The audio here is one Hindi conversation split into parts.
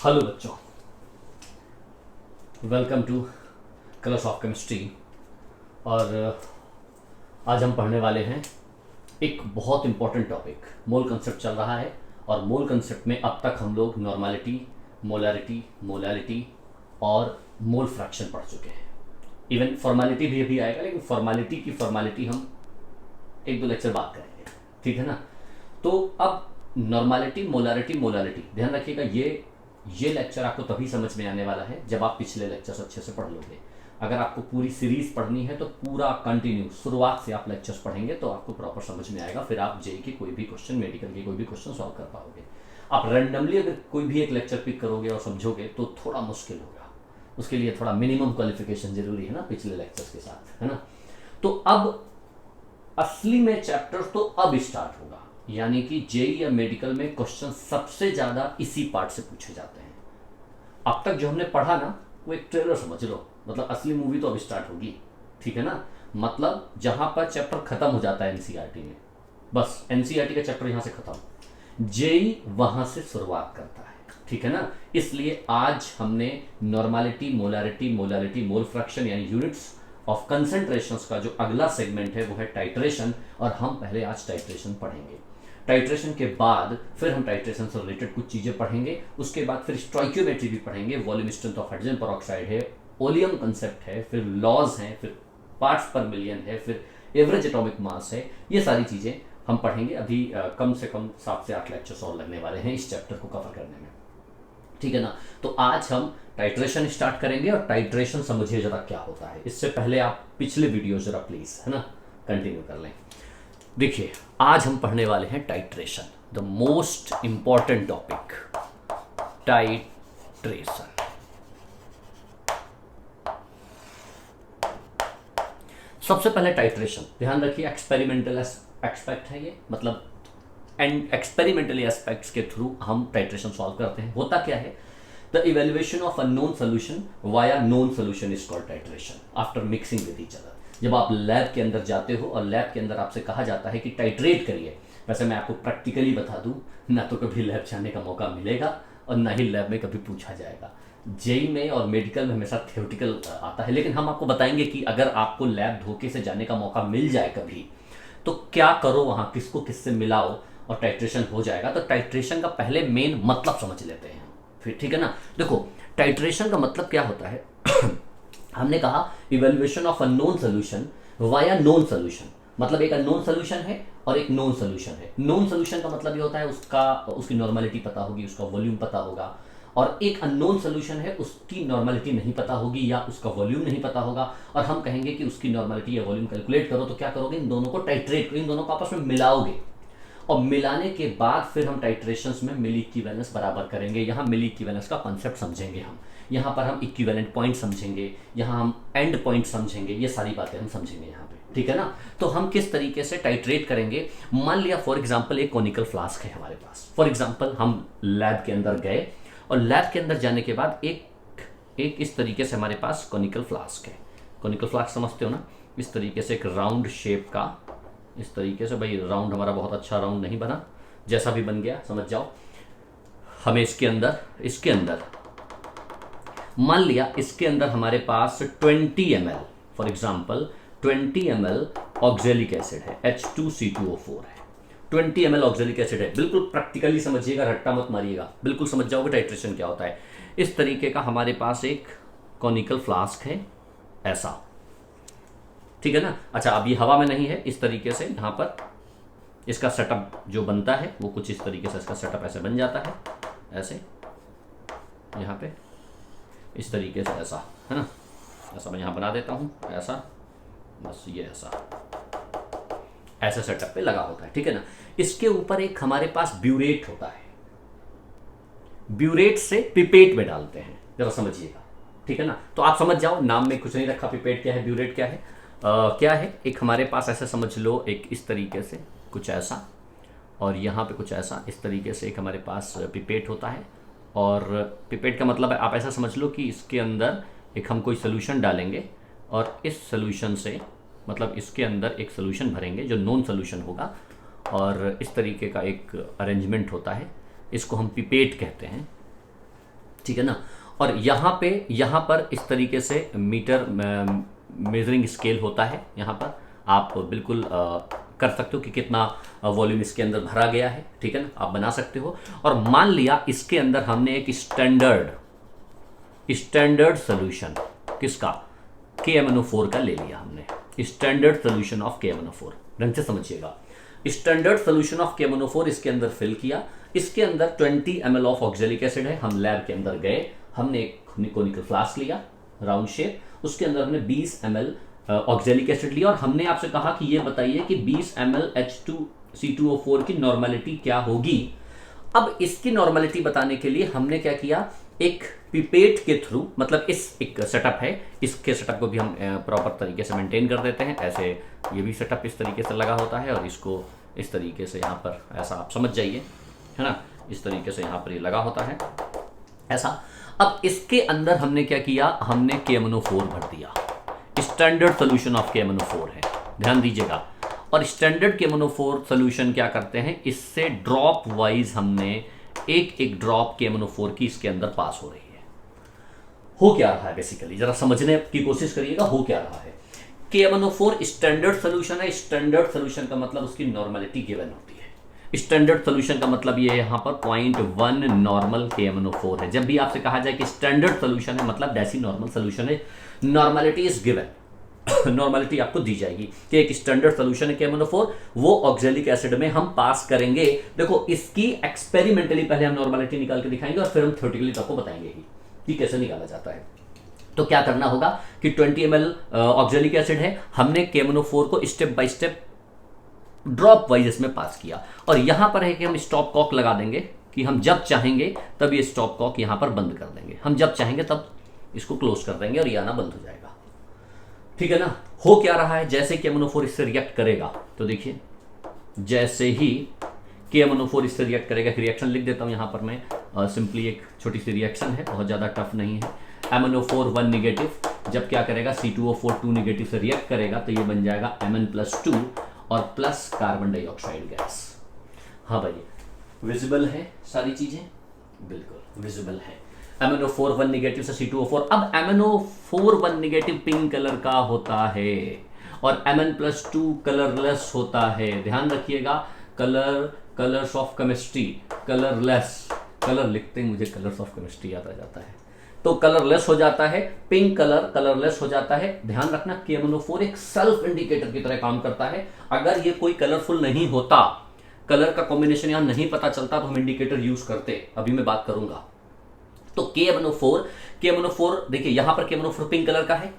हेलो बच्चों, welcome to class of chemistry. और आज हम पढ़ने वाले हैं एक बहुत इंपॉर्टेंट टॉपिक। मोल कंसेप्ट चल रहा है और मोल कंसेप्ट में अब तक हम लोग नॉर्मेलिटी, मोलारिटी, मोलालिटी और मोल फ्रैक्शन पढ़ चुके हैं। इवन फॉर्मेलिटी भी अभी आएगा, लेकिन फॉर्मेलिटी हम एक दो लेक्चर बात करेंगे, ठीक है ना। तो अब नॉर्मेलिटी, मोलारिटी, मोलालिटी ध्यान रखिएगा। ये लेक्चर आपको तभी समझ में आने वाला है जब आप पिछले लेक्चर्स अच्छे से पढ़ लोगे। अगर आपको पूरी सीरीज पढ़नी है तो पूरा कंटिन्यू शुरुआत से आप लेक्चर्स पढ़ेंगे तो आपको प्रॉपर समझ में आएगा। फिर आप जेई के कोई भी क्वेश्चन, मेडिकल के कोई भी क्वेश्चन सॉल्व कर पाओगे। आप रैंडमली अगर कोई भी एक लेक्चर पिक करोगे और समझोगे तो थोड़ा मुश्किल होगा। उसके लिए थोड़ा मिनिमम क्वालिफिकेशन जरूरी है ना, पिछले लेक्चर्स के साथ, है ना। तो अब असली में चैप्टर तो अब स्टार्ट होगा, यानी कि जेई या मेडिकल में क्वेश्चन सबसे ज्यादा इसी पार्ट से पूछे जाते हैं। अब तक जो हमने पढ़ा ना वो एक ट्रेलर समझ लो, मतलब असली मूवी तो अब स्टार्ट होगी, ठीक है ना। मतलब जहां पर चैप्टर खत्म हो जाता है एनसीईआरटी में, बस एनसीईआरटी का चैप्टर यहां से खत्म, जेई वहां से शुरुआत करता है, ठीक है ना। इसलिए आज हमने normality, molarity, molality, mole fraction यानी यूनिट्स ऑफ कंसंट्रेशंस का जो अगला सेगमेंट है वो है टाइट्रेशन। और हम पहले आज टाइट्रेशन पढ़ेंगे। टाइट्रेशन के बाद फिर हम टाइट्रेशन से रिलेटेड कुछ चीजें पढ़ेंगे। उसके बाद फिर स्टोइकियोमेट्री भी पढ़ेंगे, volume strength of hydrogen peroxide है, ओलियम कंसेप्ट है, फिर लॉज हैं, फिर पार्ट्स पर मिलियन है, फिर एवरेज एटॉमिक मास है। ये सारी चीजें हम पढ़ेंगे। अभी कम से कम 7 से 8 लेक्चर्स और लगने वाले हैं इस चैप्टर को कवर करने में, ठीक है ना। तो आज हम टाइट्रेशन स्टार्ट करेंगे और टाइट्रेशन समझिए जरा क्या होता है। इससे पहले आप पिछले वीडियो जरा प्लीज, है ना, कंटिन्यू कर लें। देखिए, आज हम पढ़ने वाले हैं titration, the most important topic, titration. सबसे पहले टाइट्रेशन ध्यान रखिए, एक्सपेरिमेंटल एस्पेक्ट है ये, मतलब एंड एक्सपेरिमेंटली एस्पेक्ट्स के थ्रू हम टाइट्रेशन सॉल्व करते हैं। होता क्या है, the evaluation of a known solution via known solution is called titration after mixing with each other. जब आप लैब के अंदर जाते हो और लैब के अंदर आपसे कहा जाता है कि टाइट्रेट करिए, वैसे मैं आपको प्रैक्टिकली बता दूं, ना तो कभी लैब जाने का मौका मिलेगा और ना ही लैब में कभी पूछा जाएगा। जेई में और मेडिकल में हमेशा थ्योरेटिकल आता है, लेकिन हम आपको बताएंगे कि अगर आपको लैब धोखे से जाने का मौका मिल जाए कभी, तो क्या करो, वहां किसको किससे मिलाओ और टाइट्रेशन हो जाएगा। तो टाइट्रेशन का पहले मेन मतलब समझ लेते हैं फिर, ठीक है ना। देखो, टाइट्रेशन का मतलब क्या होता है हमने कहा evaluation of a known solution via known solution, मतलब एक अननोन सोल्यूशन है और एक नोन सोल्यूशन है। नोन सोल्यूशन का मतलब ये होता है उसकी नॉर्मेलिटी पता होगी, उसका वॉल्यूम पता होगा। और एक अननोन सोल्यूशन है, उसकी नॉर्मेलिटी नहीं पता होगी या उसका वॉल्यूम नहीं पता होगा, और हम कहेंगे कि उसकी नॉर्मेलिटी या वॉल्यूम कैलकुलेट करो। तो क्या करोगे, इन दोनों को टाइट्रेट, इन दोनों को आपस में मिलाओगे और मिलाने के बाद फिर हम टाइट्रेशंस में मिल इक्विवेलेंस बराबर करेंगे। यहाँ मिल इक्विवेलेंस का कॉन्सेप्ट समझेंगे हम, यहाँ पर हम इक्विवेलेंट पॉइंट समझेंगे, यहाँ हम एंड पॉइंट समझेंगे, ये सारी बातें हम समझेंगे यहाँ पे, ठीक है ना। तो हम किस तरीके से टाइट्रेट करेंगे, मान लिया फॉर एग्जाम्पल एक कॉनिकल फ्लास्क है हमारे पास। फॉर एग्जाम्पल हम लैब के अंदर गए और लैब के अंदर जाने के बाद एक इस तरीके से हमारे पास कॉनिकल फ्लास्क है। कॉनिकल फ्लास्क समझते हो ना, इस तरीके से एक राउंड शेप का, इस तरीके से, भाई राउंड हमारा बहुत अच्छा राउंड नहीं बना, जैसा भी बन गया समझ जाओ। हमें इसके अंदर मान लिया इसके अंदर हमारे पास 20 ml, for example 20 ml oxalic acid है, H2C2O4 है, 20 ml ऑक्जेलिक एसिड है। बिल्कुल प्रैक्टिकली समझिएगा, रट्टा मत मारिएगा, बिल्कुल समझ जाओगे टाइट्रेशन क्या होता है। इस तरीके का हमारे पास एक कॉनिकल फ्लास्क है, ऐसा, ठीक है ना। अच्छा, अब ये हवा में नहीं है, इस तरीके से यहाँ पर इसका सेटअप जो बनता है वो कुछ इस तरीके से, इसका सेटअप ऐसे बन जाता है, ऐसे यहाँ पे इस तरीके से, ऐसा है ना। ऐसा मैं यहाँ बना देता हूँ, ऐसा, बस ये ऐसा सेटअप पे लगा होता है, ठीक है ना। इसके ऊपर एक हमारे पास ब्यूरेट होता है, ब्यूरेट से पिपेट में डालते हैं, जरा समझिएगा, ठीक है ना। तो आप समझ जाओ, नाम में कुछ नहीं रखा, पिपेट क्या है, ब्यूरेट क्या है, क्या है। एक हमारे पास ऐसे समझ लो, एक इस तरीके से कुछ ऐसा, और यहाँ पे कुछ ऐसा, इस तरीके से एक हमारे पास पिपेट होता है। और पिपेट का मतलब है, आप ऐसा समझ लो कि इसके अंदर एक हम कोई सोल्यूशन डालेंगे और इस सोल्यूशन से, मतलब इसके अंदर एक सोल्यूशन भरेंगे जो नॉन सोल्यूशन होगा, और इस तरीके का एक अरेंजमेंट होता है, इसको हम पिपेट कहते हैं। ठीक है ना। और यहाँ पर इस तरीके से मीटर मेजरिंग स्केल होता है। यहाँ पर आप बिल्कुल कर सकते हो कि कितना वॉल्यूम इसके अंदर भरा गया है, ठीक है ना, आप बना सकते हो। और मान लिया इसके अंदर हमने एक स्टैंडर्ड सोल्यूशन किसका, KMnO4 का ले लिया हमने, स्टैंडर्ड सोल्यूशन ऑफ KMnO4। ढंग से समझिएगा, स्टैंडर्ड सोल्यूशन ऑफ KMnO4 इसके अंदर फिल किया। इसके अंदर 20 ml ऑफ ऑक्जेलिक एसिड है। हम लैब के अंदर गए, हमने एक कोनिकल फ्लास्क लिया राउंड शेप, उसके अंदर हमने 20 ml ऑक्जेलिक एसिड लिया और हमने आपसे कहा कि ये बताइए कि 20 ml H2C2O4 की नॉर्मेलिटी क्या होगी। अब इसकी नॉर्मेलिटी बताने के लिए हमने क्या किया, एक पिपेट के थ्रू, मतलब इस एक सेटअप है, इसके सेटअप को भी हम प्रॉपर तरीके से मेंटेन कर देते हैं। ऐसे ये भी सेटअप इस तरीके से लगा होता है और इसको इस तरीके से यहाँ पर ऐसा आप समझ जाइए, है ना, इस तरीके से यहाँ पर ये लगा होता है ऐसा। अब इसके अंदर हमने क्या किया, हमने KMnO4 भर दिया। स्टैंडर्ड सोल्यूशन ऑफ KMnO4 है, ध्यान दीजिएगा। और स्टैंडर्ड KMnO4 सोल्यूशन क्या करते हैं, इससे ड्रॉप वाइज हमने एक ड्रॉप KMnO4 की इसके अंदर पास हो रही है। हो क्या रहा है बेसिकली, जरा समझने की कोशिश करिएगा, हो क्या रहा है। KMnO4 स्टैंडर्ड सोल्यूशन है। स्टैंडर्ड सोल्यूशन का मतलब उसकी नॉर्मेलिटी गिवन होती है। स्टैंडर्ड सोल्यूशन का मतलब ये यहाँ पर 0.1 नॉर्मल KMnO4 है। जब भी आपसे कहा जाए कि स्टैंडर्ड सोल्यूशन है, मतलब डेसी नॉर्मल सोल्यूशन है, नॉर्मेलिटी इज गिवन। नॉर्मेलिटी आपको दी जाएगी कि एक स्टैंडर्ड सोल्यूशन है KMnO4, वो ऑक्जेलिक एसिड में हम पास करेंगे। देखो, इसकी एक्सपेरिमेंटली पहले हम नॉर्मेलिटी निकाल के दिखाएंगे और फिर हम थ्योरेटिकली आपको बताएंगे कि कैसे निकाला जाता है। तो क्या करना होगा कि 20 ml ऑक्जेलिक एसिड है, हमने KMnO4 को step by step drop wise इसमें पास किया। और यहां पर है कि हम स्टॉप कॉक लगा देंगे कि हम जब चाहेंगे तब ये स्टॉप कॉक यहां पर बंद कर देंगे, हम जब चाहेंगे तब इसको क्लोज कर देंगे और ये आना बंद हो जाएगा, ठीक है ना। हो क्या रहा है, जैसे KMnO4 इससे रिएक्ट करेगा, तो देखिए जैसे ही KMnO4 इससे रिएक्ट करेगा, रिएक्शन लिख देता हूं यहां पर मैं, सिंपली एक छोटी सी रिएक्शन है, बहुत ज्यादा टफ नहीं है। MnO4 1 निगेटिव जब क्या करेगा, C2O4 2 निगेटिव से रिएक्ट करेगा तो ये बन जाएगा Mn+2 और प्लस कार्बन डाइऑक्साइड गैस। हाँ भाई, विजिबल है सारी चीजें, बिल्कुल विजिबल है। MnO4 1 निगेटिव से C2O4। अब MnO4 1 निगेटिव पिंक कलर का होता है और Mn+2 कलरलेस होता है। ध्यान रखिएगा, colours of chemistry, colourless, colour लिखते हैं मुझे कलर्स ऑफ केमिस्ट्री याद आ जाता है, तो कलरलेस हो जाता है, पिंक कलर कलरलेस हो जाता है। ध्यान रखना, KMnO4 एक सेल्फ इंडिकेटर की तरह काम करता है। अगर ये कोई कलरफुल नहीं होता, कलर का कॉम्बिनेशन यहां नहीं पता चलता, तो हम इंडिकेटर यूज करते, अभी मैं बात करूंगा। तो KMnO4 देखिए यहां पर KMnO4 पिंक कलर का है,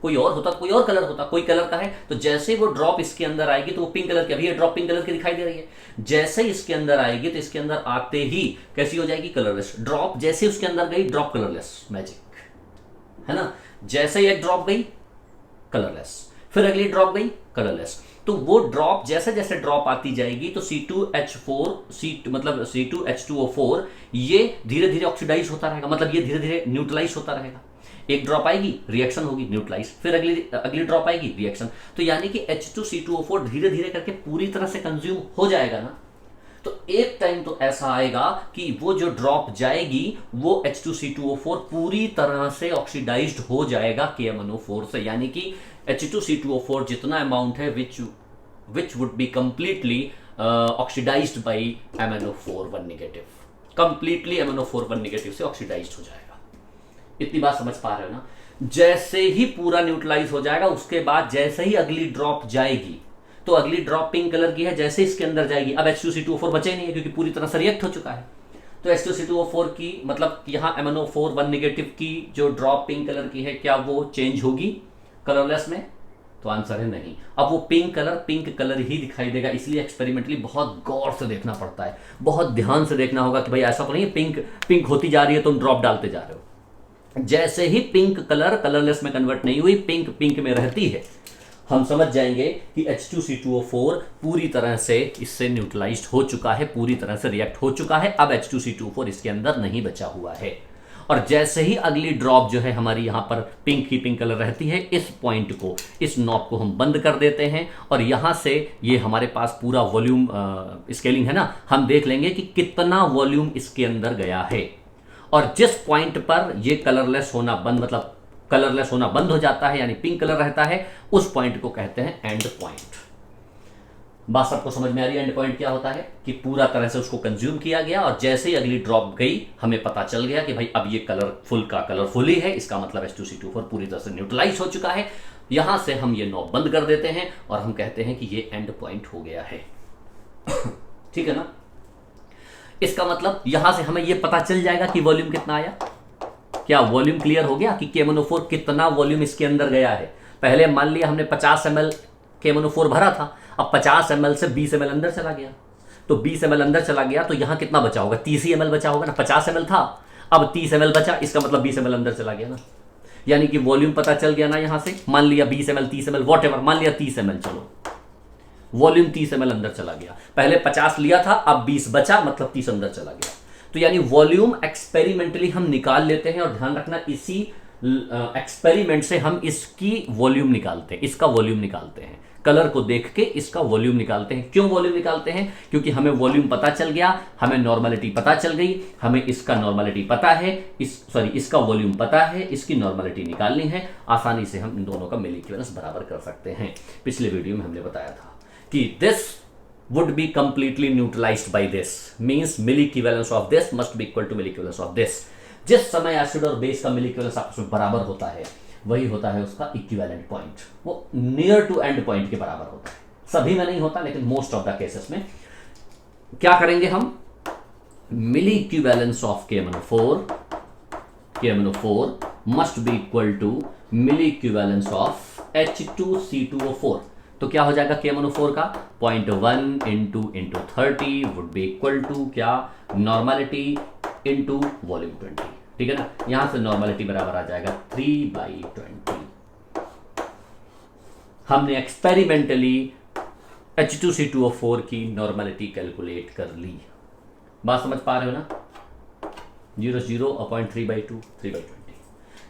कोई और होता तो कोई और कलर होता, कोई कलर का है, तो जैसे वो ड्रॉप इसके अंदर आएगी तो वो पिंक कलर की, अभी ये ड्रॉप पिंक कलर की दिखाई दे रही है, जैसे इसके अंदर आएगी तो इसके अंदर आते ही कैसी हो जाएगी, कलरलेस। ड्रॉप जैसे उसके अंदर गई, ड्रॉप कलरलेस, मैजिक है ना। जैसे ही एक ड्रॉप गई कलरलेस, फिर अगली ड्रॉप गई कलरलेस। तो वो ड्रॉप जैसे जैसे ड्रॉप आती जाएगी तो C2H2O4 ये धीरे धीरे ऑक्सीडाइज होता रहेगा, मतलब ये धीरे धीरे न्यूट्रलाइज होता रहेगा। एक ड्रॉप आएगी, रिएक्शन होगी, न्यूट्रलाइज, फिर अगली ड्रॉप आएगी, रिएक्शन। तो यानी कि H2C2O4 धीरे धीरे करके पूरी तरह से कंज्यूम हो जाएगा ना। तो एक टाइम तो ऐसा आएगा कि वो जो ड्रॉप जाएगी वो H2C2O4 पूरी तरह से ऑक्सीडाइज्ड हो जाएगा KMnO4 से, यानी कि H2C2O4 जितना अमाउंट है which would be completely oxidized by MnO4 1 negative, completely MnO4 1 negative से ऑक्सीडाइज्ड हो जाएगा। इतनी बात समझ पा रहे हो ना। जैसे ही पूरा न्यूट्रलाइज हो जाएगा, उसके बाद जैसे ही अगली ड्रॉप जाएगी, तो अगली ड्रॉप पिंक कलर की है, जैसे इसके अंदर जाएगी, अब H2C2O4 बचे ही नहीं है क्योंकि पूरी तरह से रिएक्ट हो चुका है। तो H2C2O4 की मतलब यहां MnO4 1 नेगेटिव की जो ड्रॉप पिंक कलर की है, क्या वो चेंज होगी कलरलेस में? तो आंसर है नहीं। अब वो पिंक कलर ही दिखाई देगा, इसलिए एक्सपेरिमेंटली बहुत गौर से देखना पड़ता है, बहुत ध्यान से देखना होगा कि भाई ऐसा तो नहीं पिंक होती जा रही है, तुम ड्रॉप डालते जा रहे हो। जैसे ही पिंक कलर कलरलेस में कन्वर्ट नहीं हुई, पिंक में रहती है, हम समझ जाएंगे कि H2C2O4 पूरी तरह से इससे न्यूट्रलाइज्ड हो चुका है, पूरी तरह से रिएक्ट हो चुका है। अब H2C2O4 इसके अंदर नहीं बचा हुआ है। और जैसे ही अगली ड्रॉप जो है हमारी यहां पर पिंक कलर रहती है, इस पॉइंट को, इस नॉब को हम बंद कर देते हैं और यहां से ये हमारे पास पूरा वॉल्यूम स्केलिंग है ना, हम देख लेंगे कि कितना वॉल्यूम इसके अंदर गया है। और जिस पॉइंट पर ये कलरलेस होना बंद, मतलब कलरलेस होना बंद हो जाता है यानी पिंक कलर रहता है, उस पॉइंट को कहते हैं एंड पॉइंट। बात सबको समझ में आ रही है? एंड पॉइंट क्या होता है कि पूरा तरह से उसको कंज्यूम किया गया और जैसे ही अगली ड्रॉप गई हमें पता चल गया कि भाई अब ये कलरफुल का कलरफुल ही है, इसका मतलब H2C2 पूरी तरह से न्यूट्रलाइज हो चुका है। यहां से हम ये नॉब बंद कर देते हैं और हम कहते हैं कि ये एंड पॉइंट हो गया है। ठीक है ना? इसका मतलब यहां से हमें यह पता चल जाएगा कि वॉल्यूम कितना आया। क्या वॉल्यूम क्लियर हो गया कि KMnO4 कितना वॉल्यूम इसके अंदर गया है? पहले मान लिया हमने 50 ml KMnO4 भरा था, अब 50 ml से 20 ml अंदर चला गया, तो 20 ml अंदर चला गया तो यहां कितना बचा होगा? 30 ml बचा होगा ना। 50 ml था, अब 30 ml बचा, इसका मतलब 20 ml अंदर चला गया ना। यानी कि वॉल्यूम पता चल गया ना। यहां से मान लिया 20 ml 30 ml वॉट एवर, मान लिया 30 ml, चलो वॉल्यूम 30 ml अंदर चला गया। पहले 50 लिया था, अब 20 बचा, मतलब 30 अंदर चला गया। तो यानी वॉल्यूम एक्सपेरिमेंटली हम निकाल लेते हैं, और ध्यान रखना इसी एक्सपेरिमेंट से हम इसकी वॉल्यूम निकालते हैं, इसका वॉल्यूम निकालते हैं। कलर को देख के इसका वॉल्यूम निकालते हैं। क्यों वॉल्यूम निकालते हैं? क्योंकि हमें वॉल्यूम पता चल गया, हमें नॉर्मलिटी पता चल गई, हमें इसका नॉर्मलिटी पता है, इसका वॉल्यूम पता है, इसकी नॉर्मलिटी निकालनी है। आसानी से हम इन दोनों का मिल इक्विवेलेंस बराबर कर सकते हैं। पिछले वीडियो में हमने बताया था कि this would be completely neutralized by this, means mill equivalence of this must be equal to mill equivalence of this। जिस समय एसिड और बेस का मिल इक्विवेलेंस आपस में बराबर होता है वही होता है उसका इक्विवेलेंट पॉइंट, वो नियर टू एंड पॉइंट के बराबर होता है। सभी में नहीं होता लेकिन मोस्ट ऑफ द केसेस में। क्या करेंगे हम? Milli equivalence of KMnO4 must be equal to milli equivalence of H2C2O4। तो क्या हो जाएगा KMnO4 का? 0.1 into 30 would be equal to क्या? Normality into volume 20। ठीक है ना? यहां से नॉर्मलिटी बराबर आ जाएगा 3/20। हमने एक्सपेरिमेंटली H2C2O4 की नॉर्मलिटी कैलकुलेट कर ली। बात समझ पा रहे हो ना? 0.3/2 3/20।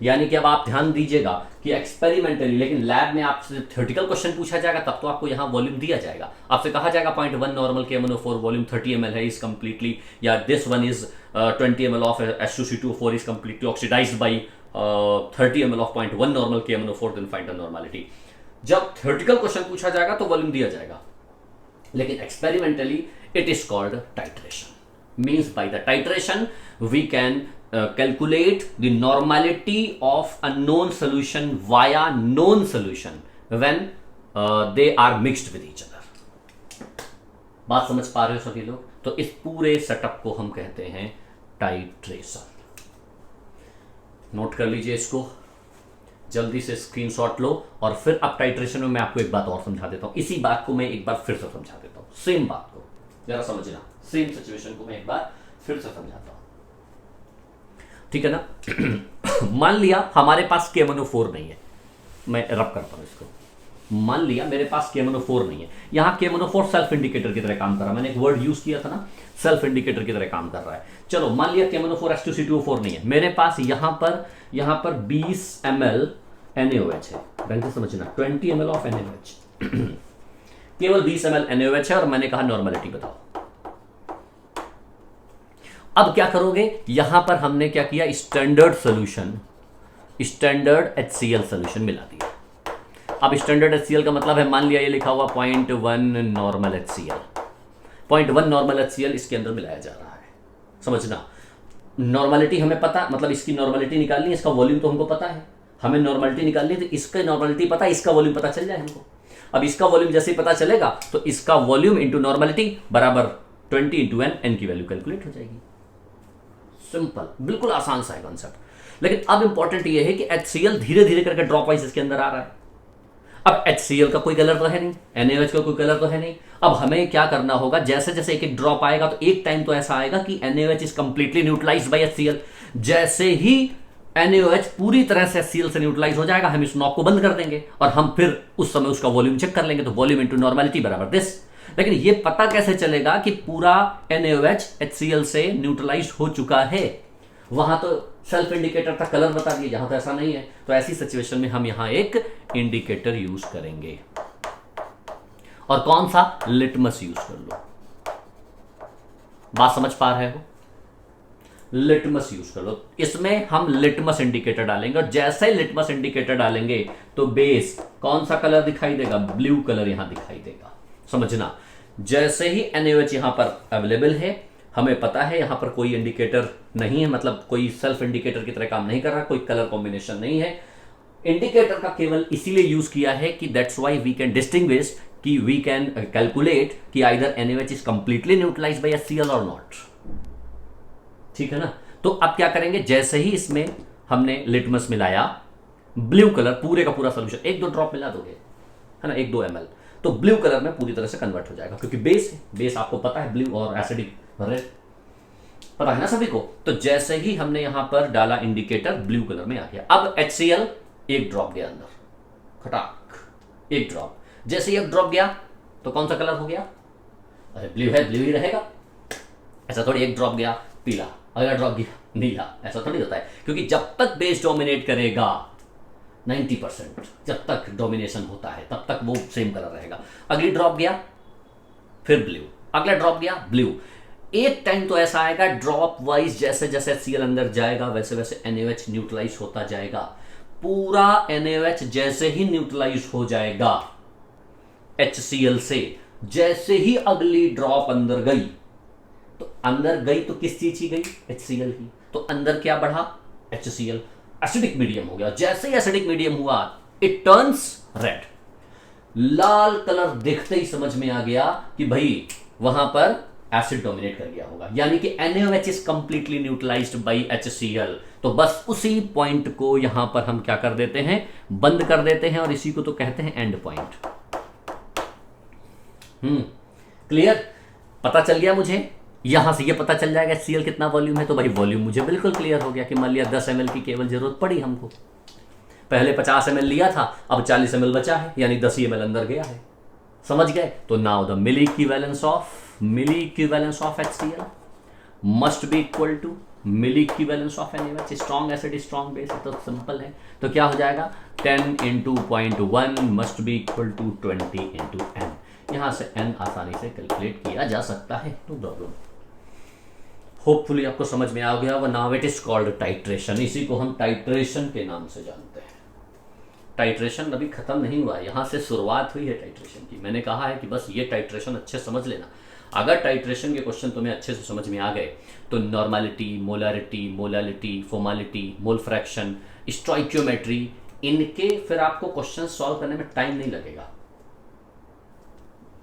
यानी कि अब आप ध्यान दीजिएगा कि एक्सपेरिमेंटली, लेकिन लैब में आपसे थ्योरेटिकल क्वेश्चन पूछा जाएगा तब तो आपको यहां वॉल्यूम दिया जाएगा। आपसे कहा जाएगा 0.1 नॉर्मल KMnO4 वॉल्यूम 30 ml है, इज कंप्लीटली, या this one is 20 ml of H2C2O4 is completely oxidised by 30 ml of 0.1 normal KMnO4, then find the normality. जब थ्योरेटिकल क्वेश्चन पूछा जाएगा तो वॉल्यूम दिया जाएगा, लेकिन experimentally it is called titration. Means by the titration we can calculate the normality of a known solution via known solution when they are mixed with each other। बात समझ पा रहे हो सभी लोग? तो इस पूरे सेटअप को हम कहते हैं टाइट्रेशन। नोट कर लीजिए इसको, जल्दी से स्क्रीनशॉट लो, और फिर अब टाइट्रेशन में मैं आपको एक बात और समझा देता हूं। इसी बात को मैं एक बार फिर से समझा देता हूं, सेम बात को जरा समझना, सेम सिचुएशन को मैं एक बार फिर से समझाता हूं। ठीक है ना? मान लिया हमारे पास KMnO4 नहीं है, मैं रब करता हूं इसको। मान लिया मेरे पास KMnO4 नहीं है, यहां KMnO4 सेल्फ इंडिकेटर की तरह काम कर रहा है। मैंने एक वर्ड यूज किया था ना, सेल्फ इंडिकेटर की तरह काम कर रहा है। चलो मान लिया KMnO4 H2C2O4 नहीं है, मेरे पास यहां पर 20 ml NaOH है। ढंग से समझना, 20 ml ऑफ NaOH केवल 20 ml NaOH है, और मैंने कहा नॉर्मलिटी बताओ। अब क्या करोगे? यहां पर हमने क्या किया? Standard solution, standard HCl solution मिला दिया। अब स्टैंडर्ड HCl का मतलब है, मान लिया ये लिखा हुआ 0.1 नॉर्मल HCl, 0.1 नॉर्मल HCl इसके अंदर मिलाया जा रहा है। समझना, नॉर्मलिटी हमें पता, मतलब इसकी नॉर्मलिटी निकालनी है, इसका वॉल्यूम तो हमको पता है, हमें नॉर्मलिटी निकालनी है, तो इसका नॉर्मलिटी पता है, इसका वॉल्यूम पता चल जाए हमको। अब इसका वॉल्यूम जैसे ही पता चलेगा तो इसका वॉल्यूम इंटू नॉर्मलिटी बराबर 20 इंटू n की वैल्यू कैलकुलेट हो जाएगी। सिंपल, बिल्कुल आसान सा है कॉन्सेप्ट। लेकिन अब इंपॉर्टेंट ये है कि HCl धीरे धीरे करके ड्रॉप वाइज इसके अंदर आ रहा है। अब HCl का कोई कलर तो है नहीं, NaOH का कोई कलर तो है नहीं। अब हमें क्या करना होगा? जैसे जैसे एक एक ड्रॉप आएगा तो एक टाइम तो ऐसा आएगा कि NaOH is completely neutralised by HCl। जैसे ही NaOH पूरी तरह से HCl से न्यूट्रलाइज हो जाएगा, हम इस नॉब को बंद कर देंगे और हम फिर उस समय उसका वॉल्यूम चेक कर लेंगे। तो वॉल्यूम इंटू नॉर्मलिटी बराबर दिस। लेकिन ये पता कैसे चलेगा कि पूरा NaOH HCl से न्यूट्रलाइज हो चुका है? वहां तो सेल्फ इंडिकेटर था, कलर बता दिए, यहां तो ऐसा नहीं है। तो ऐसी सिचुएशन में हम यहां एक इंडिकेटर यूज करेंगे, और कौन सा? लिटमस यूज कर लो। बात समझ पा रहे हो? लिटमस यूज कर लो। इसमें हम लिटमस इंडिकेटर डालेंगे और जैसे ही लिटमस इंडिकेटर डालेंगे तो बेस कौन सा कलर दिखाई देगा, ब्लू कलर यहां दिखाई देगा। समझना, जैसे ही NaOH यहां पर अवेलेबल है, हमें पता है यहां पर कोई इंडिकेटर नहीं है, मतलब कोई सेल्फ इंडिकेटर की तरह काम नहीं कर रहा, कोई कलर कॉम्बिनेशन नहीं है। इंडिकेटर का केवल इसीलिए यूज किया है कि that's why we can distinguish, कि वी कैन कैलकुलेट कि either NaOH is completely neutralised by HCl और नॉट। ठीक है ना। तो अब क्या करेंगे, जैसे ही इसमें हमने लिटमस मिलाया, ब्लू कलर पूरे का पूरा सोल्यूशन, 1-2 ड्रॉप मिला दोगे, है ना, 1-2 ml, तो ब्लू कलर में पूरी तरह से कन्वर्ट हो जाएगा, क्योंकि बेस है, बेस आपको पता है ब्लू और एसिडिक रेड, पता है ना सभी को। तो जैसे ही हमने यहां पर डाला इंडिकेटर, ब्लू कलर में आ गया। अब HCl 1 ड्रॉप गया अंदर, खटाक 1 ड्रॉप। जैसे ही 1 ड्रॉप गया तो कौन सा कलर हो गया, अरे ब्लू है, ब्लू ही रहेगा। ऐसा थोड़ी 1 ड्रॉप गया पीला, अगला ड्रॉप गया नीला, ऐसा थोड़ी होता है, क्योंकि जब तक बेस डोमिनेट करेगा 90%, जब तक डोमिनेशन होता है तब तक वो सेम कलर रहेगा। अगली ड्रॉप गया फिर ब्लू, अगला ड्रॉप गया ब्लू। एक टाइम तो ऐसा आएगा ड्रॉप वाइज, जैसे जैसे HCl अंदर जाएगा वैसे वैसे NaOH न्यूट्रलाइज होता जाएगा। पूरा NaOH जैसे ही न्यूट्रलाइज हो जाएगा HCl से, जैसे ही अगली ड्रॉप अंदर गई, तो अंदर गई तो किस चीज की गई, HCl की, तो अंदर क्या बढ़ा, HCl, एसिडिक मीडियम हो गया। जैसे ही एसिडिक मीडियम हुआ, it turns red, Lal colour देखते ही समझ में आ गया कि भाई वहां पर एसिड डोमिनेट कर गया होगा, यानी कि NaOH is completely neutralised by HCl। तो बस उसी पॉइंट को यहां पर हम क्या कर देते हैं, बंद कर देते हैं, और इसी को तो कहते हैं एंड पॉइंट। क्लियर, पता चल गया मुझे। यहां से ये पता चल जाएगा HCl कितना वॉल्यूम है, तो भाई वॉल्यूम मुझे बिल्कुल क्लियर हो गया कि मान लिया 10 ml की केवल जरूरत पड़ी हमको, पहले 50 ml लिया था, अब 40 ml बचा है, यानी 10 ml अंदर गया है। समझ गए। तो now the milli equivalence of HCl must be equal to milli equivalence of NaOH, strong acid strong base, तो सिंपल है। तो क्या हो जाएगा, 10 × 0.1 must be equal to 20 × n। यहां से n आसानी से कैलकुलेट किया जा सकता है, नो प्रॉब्लम। होपफुली आपको समझ में आ गया। वो now it is called titration, इसी को हम टाइट्रेशन के नाम से जानते हैं। टाइट्रेशन अभी खत्म नहीं हुआ है, यहां से शुरुआत हुई है टाइट्रेशन की। मैंने कहा है कि बस ये टाइट्रेशन अच्छे समझ लेना। अगर टाइट्रेशन के क्वेश्चन तुम्हें अच्छे से समझ में आ गए तो normality, molarity, molality, formality, mole fraction, stoichiometry, इनके फिर आपको क्वेश्चन सॉल्व करने में टाइम नहीं लगेगा,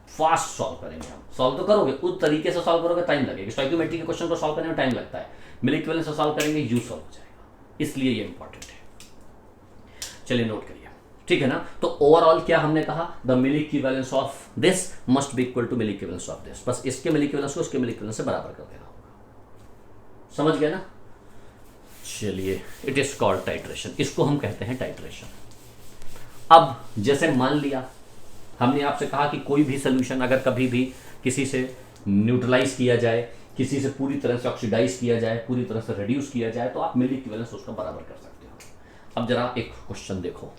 फास्ट सॉल्व करेंगे हम। सॉल्व तो करोगे, उस तरीके से सॉल्व करोगे टाइम लगेगा। स्टोइकियोमेट्री के क्वेश्चन को सॉल्व करने में टाइम लगता है, मिली इक्विवेलेंस से सॉल्व करेंगे यू सॉल्व हो जाएगा, इसलिए ये इंपॉर्टेंट है। चलिए नोट करिए, ठीक है ना। तो ओवरऑल क्या हमने कहा, the milli equivalence of this must be equal to milli equivalence of this. बस इसके मिली इक्विवेलेंस को उसके मिली इक्विवेलेंस से बराबर कर देना होगा। समझ गए ना। चलिए, इट इज कॉल्ड टाइट्रेशन, इसको हम कहते हैं टाइट्रेशन। अब जैसे मान लिया हमने आपसे कहा कि कोई भी सोल्यूशन अगर कभी भी किसी से न्यूट्रलाइज किया जाए, किसी से पूरी तरह से ऑक्सीडाइज किया जाए, पूरी तरह से रिड्यूस किया जाए, तो आप मिली इक्विवेलेंस उसका बराबर कर सकते हो। अब जरा एक क्वेश्चन देखो,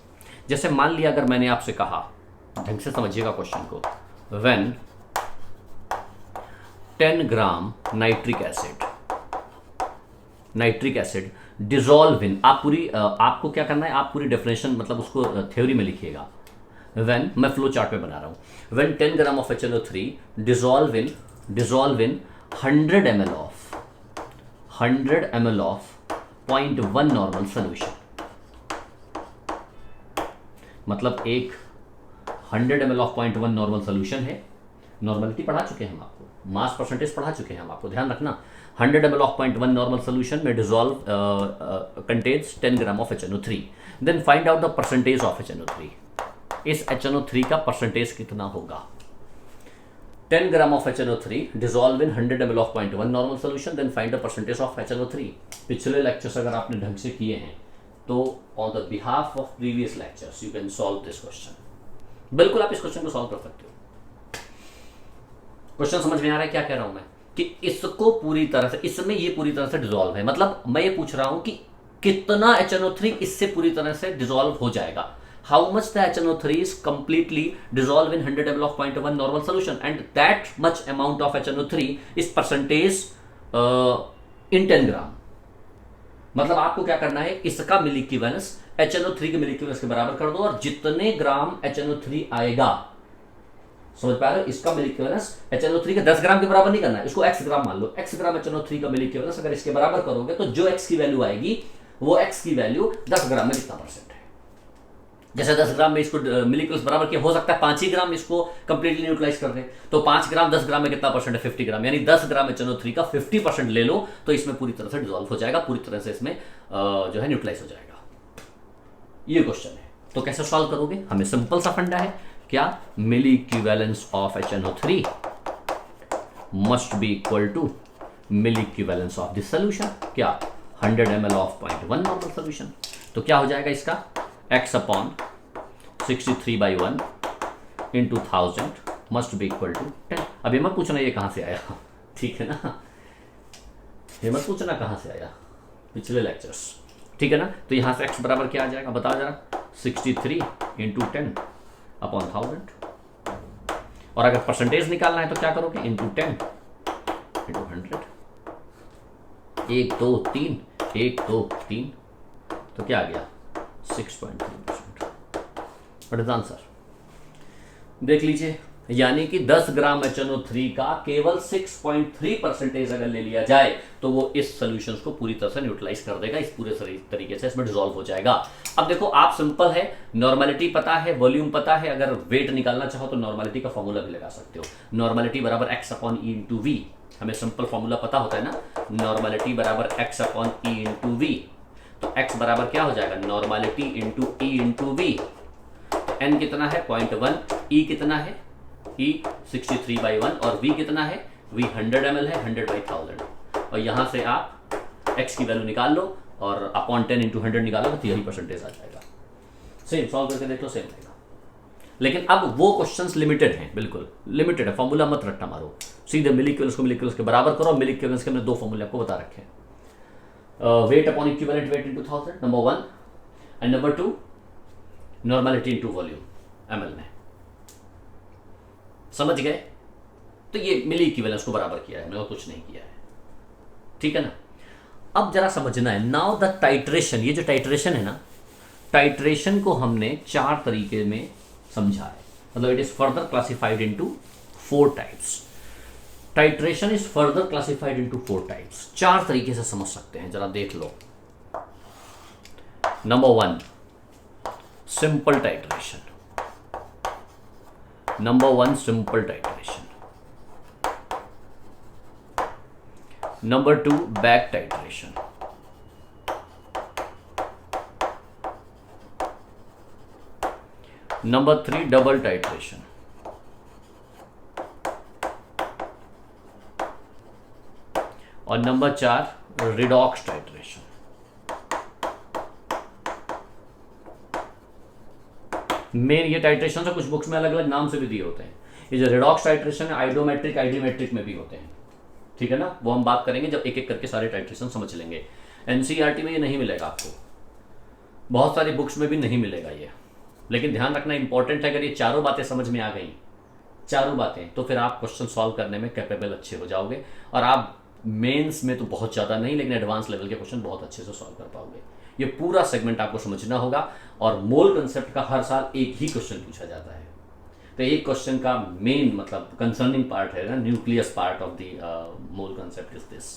जैसे मान लिया अगर मैंने आपसे कहा, ढंग से समझिएगा क्वेश्चन को, when 10 gram nitric acid dissolve in, आप पूरी आपको क्या करना है, आप पूरी डेफिनेशन मतलब उसको थ्योरी में लिखिएगा। व्हेन, मैं फ्लो चार्ट में बना रहा हूं, when 10 gram of HNO3 dissolve in 100 ml of 0.1 normal solution, मतलब एक 100 ml ऑफ 0.1 नॉर्मल सोल्यूशन है। नॉर्मलिटी पढ़ा चुके हैं हम आपको, मास परसेंटेज पढ़ा चुके हैं हम आपको, ध्यान रखना। 100 ml ऑफ 0.1 नॉर्मल सोल्यूशन में dissolve contains 10 gram of HNO3, then find out the percentage of HNO3। इस HNO3 का परसेंटेज कितना होगा। 10 gram of HNO3 dissolve in 100 ml of 0.1 normal solution, then find the percentage of HNO3। पिछले लेक्चर्स अगर आपने ढंग से किए हैं तो on the behalf of previous lectures you can solve this question. बिल्कुल आप इस क्वेश्चन को सॉल्व कर सकते हो। क्वेश्चन समझ में आ रहा है क्या कह रहा हूं मैं, कि इसको पूरी तरह से, इसमें ये पूरी तरह से डिसॉल्व है, मतलब मैं ये पूछ रहा हूं कि कितना HNO3 इससे पूरी तरह से डिसॉल्व हो जाएगा। How much the HNO3 is completely dissolved in 100 ml of 0.1 normal solution, and that much amount of HNO3 is percentage in 10 gram. मतलब आपको क्या करना है, इसका मिली इक्विवेलेंस HNO3 के मिली इक्विवेलेंस के बराबर कर दो, और जितने ग्राम HNO3 आएगा, समझ पा रहे हो, इसका मिली इक्विवेलेंस HNO3 के 10 ग्राम के बराबर नहीं करना है, इसको x ग्राम मान लो, x ग्राम HNO3 का मिली इक्विवेलेंस अगर इसके बराबर करोगे तो जो x की वैल्यू आएगी वो x की वैल्यू 10 ग्राम में कितना परसेंट है। जैसे 10 ग्राम में इसको मिली इक्विवेलेंस बराबर किया, हो सकता है 5 ही ग्राम इसको कंप्लीटली न्यूट्रलाइज कर दे, तो 5 ग्राम 10 ग्राम में कितना परसेंट है, 50 ग्राम, यानी 10 ग्राम HNO3 का 50% ले लो तो इसमें पूरी तरह से डिजोल्व हो जाएगा, पूरी तरह से इसमें जो है न्यूट्रलाइज हो जाएगा। ये क्वेश्चन है, तो कैसे सॉल्व करोगे, हमें सिंपल सा फंडा है, क्या, milli equivalence of HNO3 must be equal to milli equivalence of this solution, क्या 100 ml ऑफ 0.1 नॉर्मल सोल्यूशन। तो क्या हो जाएगा इसका, x upon 63/1 into 1000 must be equal to 10। अब ये मत पूछना ये कहां से आया, ठीक है ना, ये मत पूछना कहां से आया, पिछले लेक्चर्स, ठीक है ना। तो यहां से x बराबर क्या आ जाएगा, बताओ जरा, 63 इंटू 10 अपॉन 1000, और अगर परसेंटेज निकालना है तो क्या करोगे, इंटू 10 इंटू 100, 1 2 3 1 2 3, तो क्या आ गया 6.3%। व्हाट इज आंसर, देख लीजिए, यानी कि 10 ग्राम HNO3 का केवल 6.3% अगर ले लिया जाए तो वो इस सॉल्यूशंस को पूरी तरह से न्यूट्रलाइज कर देगा, इस पूरे तरीके से इसमें डिसॉल्व हो जाएगा। अब देखो, आप सिंपल है, नॉर्मलिटी पता है, वॉल्यूम पता है, अगर वेट निकालना चाहो तो नॉर्मलिटी का फॉर्मूला भी लगा सकते हो, नॉर्मलिटी बराबर x upon E into V, हमें सिंपल फॉर्मूला पता होता है ना, नॉर्मलिटी बराबर x upon E into V, तो x बराबर क्या हो जाएगा, normality into E into V, n कितना है 0.1, e कितना है, E 63/1, और V कितना है, V 100 ml है, 100/1000, और यहां से आप x की वैल्यू निकाल लो और अपॉन 10 इंटू 100 निकालोगे तो यही परसेंटेज आ जाएगा। सेम सॉल्व करके देख लो, सेम आएगा। लेकिन अब वो क्वेश्चंस लिमिटेड हैं, बिल्कुल लिमिटेड है, फॉर्मूला मत रट्टा मारो, सीधे मिली इक्विवेलेंस को मिली इक्विवेलेंस के बराबर करो। मिली इक्विवेलेंस के हमने 2 फॉर्मूले आपको बता रखे हैं, weight upon equivalent weight into 1000 number 1, and number 2 normality into volume ml में, समझ गए। तो ये मिली इक्विवेलेंस को बराबर किया है हमने, और कुछ नहीं किया है, ठीक है ना। अब जरा समझना है, नाउ द टाइट्रेशन, ये जो टाइट्रेशन है ना, टाइट्रेशन को हमने 4 तरीके में समझा है, मतलब it is further classified into 4 types. Titration is further classified into 4 types, 4 तरीके से समझ सकते हैं, जरा देख लो। Number 1 simple titration, number 1 simple titration, number 2 back titration, number 3 double titration, और नंबर 4 रिडॉक्स टाइट्रेशन। मेन ये टाइट्रेशन से कुछ बुक्स में अलग अलग नाम से भी दिए होते हैं, ये जो रिडॉक्स टाइट्रेशन है आइडोमेट्रिक आइडियोमेट्रिक में भी होते हैं, ठीक है ना, वो हम बात करेंगे जब एक एक करके सारे टाइट्रेशन समझ लेंगे। एनसीईआरटी में ये नहीं मिलेगा आपको, बहुत सारी बुक्स में भी नहीं मिलेगा ये, लेकिन ध्यान रखना इंपॉर्टेंट है, अगर ये चारों बातें समझ में आ गई, चारों बातें, तो फिर आप क्वेश्चन सॉल्व करने में कैपेबल अच्छे हो जाओगे, और आप मेंस में तो बहुत ज़्यादा नहीं, लेकिन एडवांस लेवल के क्वेश्चन बहुत अच्छे से सॉल्व कर पाओगे। ये पूरा सेगमेंट आपको समझना होगा, और मोल कंसेप्ट का हर साल एक ही क्वेश्चन पूछा जाता है, तो एक क्वेश्चन का मेन मतलब कंसर्निंग पार्ट है ना, nucleus part of the mole concept is this,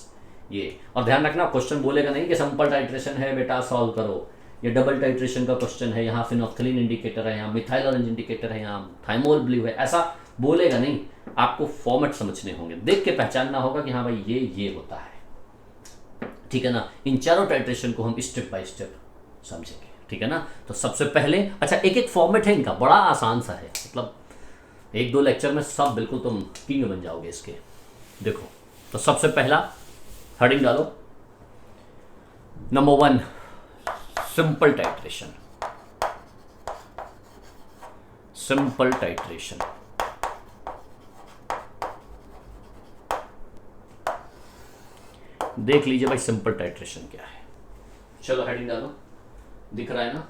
ये। और ध्यान रखना, क्वेश्चन बोलेगा नहीं कि सिंपल टाइट्रेशन है बेटा सॉल्व करो, ये डबल टाइट्रेशन का क्वेश्चन है, यहाँ फिनोफ्थलीन इंडिकेटर है, यहाँ मिथाइल ऑरेंज इंडिकेटर है, यहाँ थाइमोल ब्लू है, ऐसा बोलेगा नहीं, आपको फॉर्मेट समझने होंगे, देख के पहचानना होगा कि हाँ भाई ये होता है, ठीक है ना। इन चारों टाइट्रेशन को हम स्टेप बाय स्टेप समझेंगे, ठीक है ना। तो सबसे पहले, अच्छा एक एक फॉर्मेट है इनका, बड़ा आसान सा है, मतलब 1-2 लेक्चर में सब बिल्कुल तुम किंग बन जाओगे इसके। देखो, तो सबसे पहला हेडिंग डालो, number 1 simple titration, simple titration. देख लीजिए भाई सिंपल टाइट्रेशन क्या है, चलो हेडिंग डालो, दिख रहा है ना,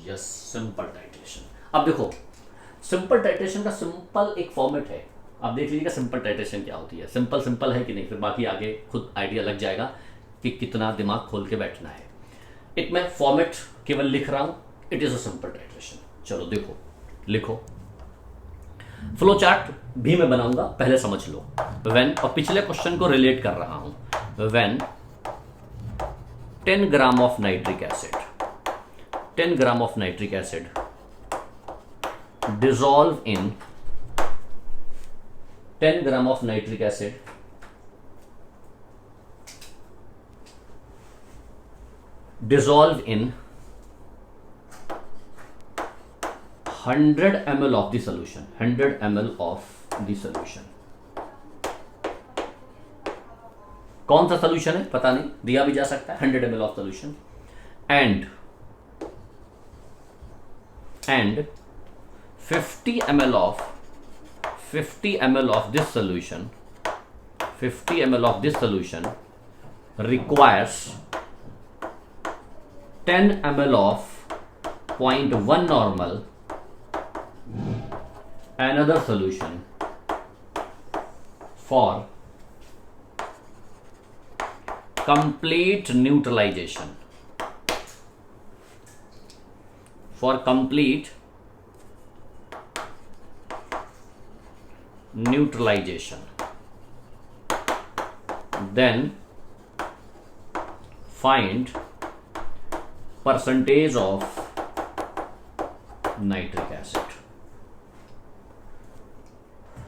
यस सिंपल टाइट्रेशन। अब देखो, सिंपल टाइट्रेशन का सिंपल एक फॉर्मेट है, आप देख लीजिएगा सिंपल टाइट्रेशन क्या होती है, सिंपल सिंपल है कि नहीं, फिर बाकी आगे खुद आइडिया लग जाएगा कि कितना दिमाग खोल के बैठना है। एक मैं फॉर्मेट केवल लिख रहा हूं, it is a simple titration. चलो देखो, लिखो फ्लो चार्ट भी मैं बनाऊंगा, पहले समझ लो। व्हेन, और पिछले क्वेश्चन को रिलेट कर रहा हूं, when 10 gram of nitric acid, 10 gram of nitric acid dissolve in 10 gram of nitric acid dissolve in 100 ml of the solution, 100 ml of the solution। कौन सा सोल्यूशन है पता नहीं, दिया भी जा सकता है, 100 ml of solution and 50 ml of this solution, 50 ml of this solution requires 10 ml of 0.1 normal another solution for complete neutralization, for complete neutralization, then find percentage of nitric acid।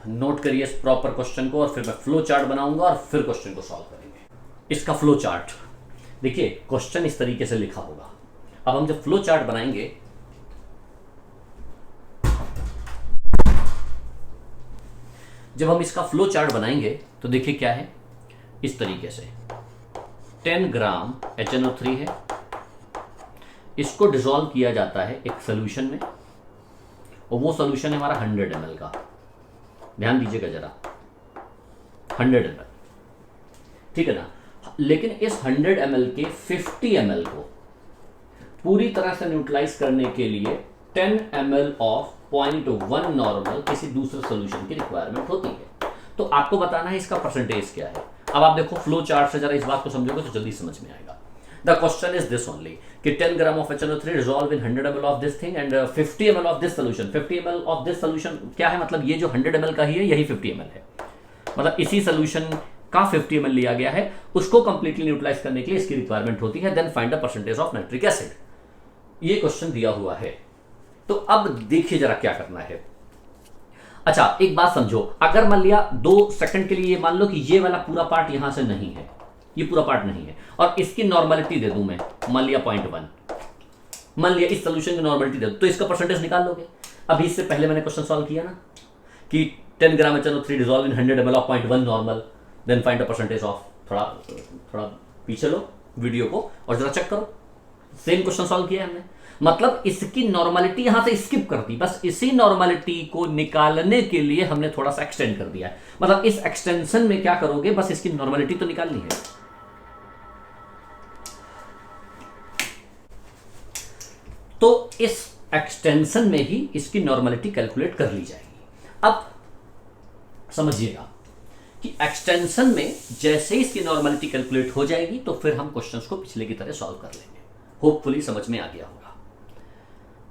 Note करिए इस प्रॉपर क्वेश्चन को, और फिर मैं फ्लो चार्ट बनाऊंगा और फिर क्वेश्चन को सॉल्व करेंगे। इसका फ्लो चार्ट देखिए, क्वेश्चन इस तरीके से लिखा होगा। अब हम जब फ्लो चार्ट बनाएंगे, जब हम इसका फ्लो चार्ट बनाएंगे तो देखिए क्या है, इस तरीके से 10 ग्राम HNO3 है, इसको डिसॉल्व किया जाता है एक सोल्यूशन में, और वो सोल्यूशन है हमारा 100 ml का। ध्यान दीजिएगा जरा, 100 ml, ठीक है ना। लेकिन इस 100 ml के 50 ml को पूरी तरह से न्यूट्रलाइज करने के लिए 10 ml ऑफ 0.1 नॉर्मल किसी दूसरे सोल्यूशन की रिक्वायरमेंट होती है। तो आपको बताना है इसका परसेंटेज क्या है। अब आप देखो फ्लो चार्ट से जरा इस बात को समझोगे तो जल्दी समझ में आएगा। The question is this only कि 10 gram of HNO3 dissolve in 100 ml of this thing and 50 ml of this solution. 50 ml of this solution क्या है, मतलब ये जो 100 ml का ही है, यही 50 ml है, मतलब इसी सोल्यूशन का 50 ml लिया गया है, उसको कंप्लीटली न्यूट्रलाइज करने के लिए इसकी रिक्वायरमेंट होती है। Then find the percentage of nitric acid. ये क्वेश्चन दिया हुआ है। तो अब देखिए जरा क्या करना है। अच्छा एक बात समझो, अगर मान लिया 2 सेकंड के लिए मान लो कि ये वाला पूरा पार्ट यहां से नहीं है, ये पूरा पार्ट नहीं है, और इसकी नॉर्मलिटी दे दूं मैं, मान लिया 0.1, मान लिया इस सोल्यूशन की नॉर्मलिटी दे दूं, तो इसका परसेंटेज निकाल लोगे। अभी इससे पहले मैंने क्वेश्चन सॉल्व किया ना कि 10 gram HNO3 dissolve in 100 ml of 0.1 normal, then find the percentage of. थोड़ा पीछे लो वीडियो को और जरा चेक करो, सेम क्वेश्चन सॉल्व किया है हमने। मतलब इसकी नॉर्मलिटी यहां से स्किप कर दी, बस इसी नॉर्मलिटी को निकालने के लिए हमने थोड़ा सा एक्सटेंड कर दिया है। मतलब इस एक्सटेंशन में क्या करोगे, बस इसकी नॉर्मलिटी तो निकालनी है। तो इस एक्सटेंशन में ही इसकी नॉर्मलिटी कैलकुलेट कर ली जाएगी। अब समझिएगा कि एक्सटेंशन में जैसे इसकी नॉर्मलिटी कैलकुलेट हो जाएगी तो फिर हम क्वेश्चंस को पिछले की तरह सॉल्व कर लेंगे। होपफुली समझ में आ गया होगा।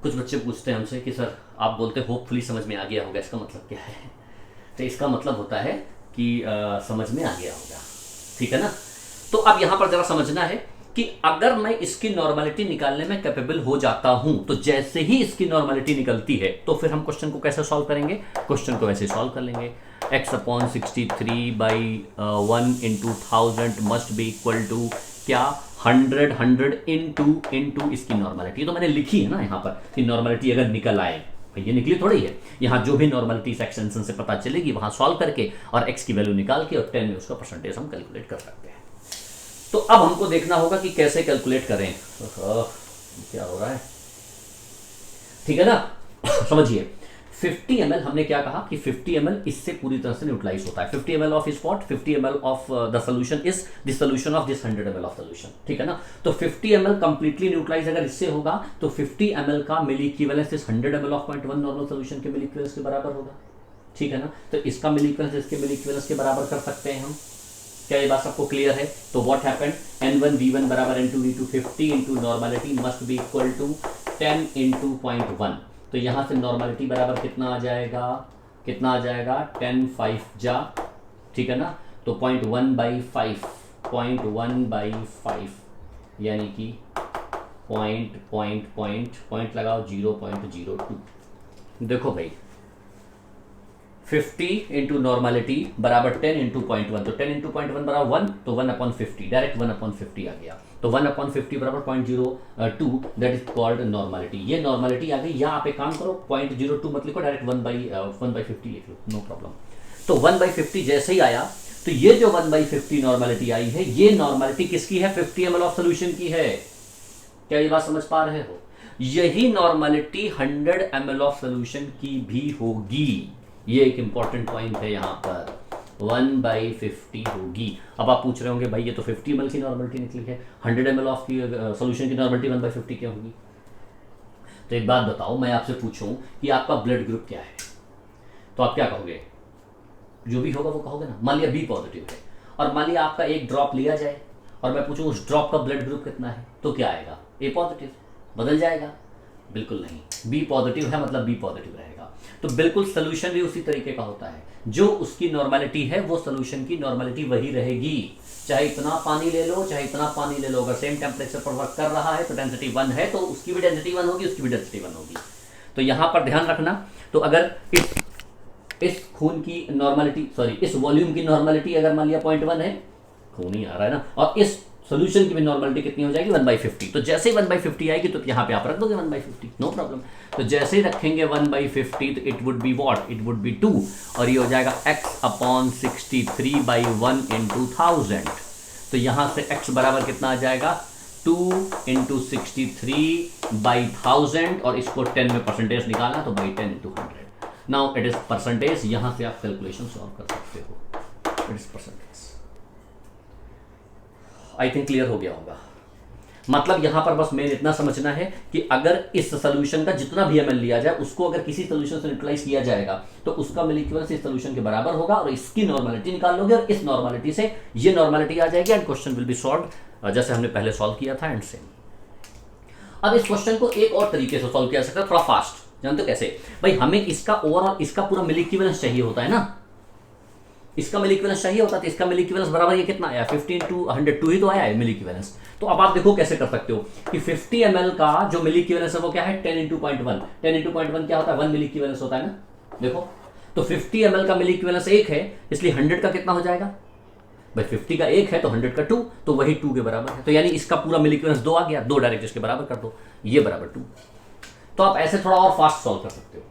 कुछ बच्चे पूछते हैं हमसे कि सर आप बोलते होपफुली समझ में आ गया होगा, इसका मतलब क्या है? तो इसका मतलब होता है कि समझ में आ गया होगा, ठीक है ना। तो अब यहां पर जरा समझना है कि अगर मैं इसकी नॉर्मलिटी निकालने में कैपेबल हो जाता हूं तो जैसे ही इसकी नॉर्मलिटी निकलती है तो फिर हम क्वेश्चन को कैसे सॉल्व करेंगे, क्वेश्चन को वैसे सॉल्व कर लेंगे। x/63/1 × 1000 must be equal to क्या, 100 इंटू इसकी नॉर्मलिटी। तो मैंने लिखी है ना यहाँ पर कि नॉर्मलिटी अगर निकल आए, भाई ये निकली थोड़ी है, यहाँ जो भी नॉर्मलिटी इस एक्सटेंशन से पता चलेगी वहां सॉल्व करके और x की वैल्यू निकाल के और 10 में उसका परसेंटेज हम कैलकुलेट कर सकते हैं। तो अब हमको देखना होगा कि कैसे कैलकुलेट करें। क्या हो रहा है, ठीक है ना। समझिए 50 ml हमने क्या कहा कि 50 ml इससे पूरी तरह से न्यूट्रलाइज होता है। 50 ml ऑफ इस what, 50 ml of the solution is the solution of this 100 ml of solution, ठीक है ना। तो 50 ml कंप्लीटली न्यूट्रलाइज अगर इससे होगा तो 50 ml का मिली इक्विवेलेंस इस 100 ml ऑफ 0.1 नॉर्मल सॉल्यूशन के मिली इक्विवेलेंस के बराबर होगा, ठीक है ना। तो इसका मिली इक्विवेलेंस इसके मिली इक्विवेलेंस के बराबर कर सकते हैं हम, क्या ये बात सबको क्लियर है? तो व्हाट हैपेंड, N1V1 बराबर N2V2 50 into normality must be equal to 10 into 0.1। तो यहाँ से नॉर्मलिटी बराबर कितना आ जाएगा, 10 5 जा, ठीक है ना, तो 0.1/5, 0.1/5 यानी कि पॉइंट लगाओ 0.02। देखो भाई 50 इंटू नॉर्मलिटी बराबर 10 इंटू 0.1, तो 10 इंटू 0.1 बराबर 1, तो 1/50, डायरेक्ट 1/50 आ गया। तो 1/50 बराबर 0.02, दैट इज कॉल्ड नॉर्मलिटी। ये नॉर्मलिटी आ गई। या आप एक काम करो 0.02 मत लिखो, डायरेक्ट 1/50 लिख लो, नो प्रॉब्लम। तो 1/50 जैसे ही आया, तो ये जो 1/50 नॉर्मलिटी आई है, ये नॉर्मलिटी किसकी है? 50 ml ऑफ सोल्यूशन की है। क्या ये बात समझ पा रहे हो? यही नॉर्मलिटी 100 ml ऑफ सोल्यूशन की भी होगी। ये एक इंपॉर्टेंट पॉइंट है, यहां पर 1/50 होगी। अब आप पूछ रहे होंगे भाई ये तो 50 ml की नॉर्मलिटी निकली है, 100 ml ऑफ की सोल्यूशन की नॉर्मलिटी 1/50 क्या होगी? तो एक बात बताओ, मैं आपसे पूछूं कि आपका ब्लड ग्रुप क्या है, तो आप क्या कहोगे? जो भी होगा वो कहोगे ना। मान लिया बी पॉजिटिव है, और मान लिया आपका एक ड्रॉप लिया जाए और मैं पूछूं उस ड्रॉप का ब्लड ग्रुप कितना है, तो क्या आएगा? ए पॉजिटिव। बदल जाएगा? बिल्कुल नहीं। बी पॉजिटिव है मतलब बी पॉजिटिव रहेगा। तो बिल्कुल सोल्यूशन भी उसी तरीके का होता है, जो उसकी नॉर्मलिटी है वो सोल्यूशन की नॉर्मलिटी वही रहेगी। चाहे इतना पानी ले लो, चाहे इतना पानी ले लो, अगर सेम टेम्परेचर पर वर्क कर रहा है तो डेंसिटी 1 है, तो उसकी भी डेंसिटी 1 होगी, उसकी भी डेंसिटी 1 होगी। तो यहां पर ध्यान रखना। तो अगर इस खून की नॉर्मलिटी, सॉरी इस वॉल्यूम की नॉर्मलिटी अगर मान लिया 0.1 है, खून ही आ रहा है ना, और इस सोल्यूशन की भी नॉर्मलिटी कितनी हो जाएगी? 1/50। तो जैसे ही 1/50 आएगी तो यहाँ पे आप रख दोगे 1/50, नो प्रॉब्लम। तो जैसे ही रखेंगे 1/50 तो it would be what? It would be 2, और ये हो जाएगा x/63/1 × 1000। तो यहाँ से x बराबर कितना आ जाएगा? 2 × 63/1000, और इसको 10 में परसेंटेज निकालना तो 10 × 100। नाउ इट इज परसेंटेज, यहां से आप कैलकुलेशन सॉल्व कर सकते हो। It is percentage. I think clear हो गया होगा। मतलब यहां पर बस मेन इतना समझना है कि अगर इस सोल्यूशन का जितना भी ml लिया जाए, उसको अगर किसी सोल्यूशन से न्यूट्रलाइज किया जाएगा तो उसका मिल इक्विवेलेंस इस सोल्यूशन के बराबर होगा, और इसकी नॉर्मलिटी निकाल लोगे और इस नॉर्मलिटी से ये नॉर्मलिटी आ जाएगी, and question will be solve जैसे हमने पहले सॉल्व किया था, एंड सेम। अब इस क्वेश्चन को एक और तरीके से सॉल्व किया जा सकता है, थोड़ा फास्ट। जानते हो कैसे? भाई हमें इसका ओवरऑल, इसका पूरा मिल इक्विवेलेंस चाहिए होता है ना, इसका मिल इक्विवेलेंस चाहिए होता है। तो इसका मिल इक्विवेलेंस बराबर ये कितना आया? 50 × 102 ही तो आया है मिल इक्विवेलेंस। तो अब आप देखो कैसे कर सकते हो कि 50 ml का जो मिल इक्विवेलेंस है वो क्या है? 10 × 0.1। 10 × 0.1 क्या होता है? 1 मिल इक्विवेलेंस होता है ना। देखो तो 50 ml का मिल इक्विवेलेंस 1 है, इसलिए 100 का कितना हो जाएगा भाई? 50 का 1 है तो 100 का 2, तो वही 2 के बराबर है। तो यानी इसका पूरा मिल इक्विवेलेंस 2 आ गया, 2 डायरेक्ट इसके बराबर कर दो, ये बराबर 2। तो आप ऐसे थोड़ा और फास्ट सॉल्व कर सकते हो।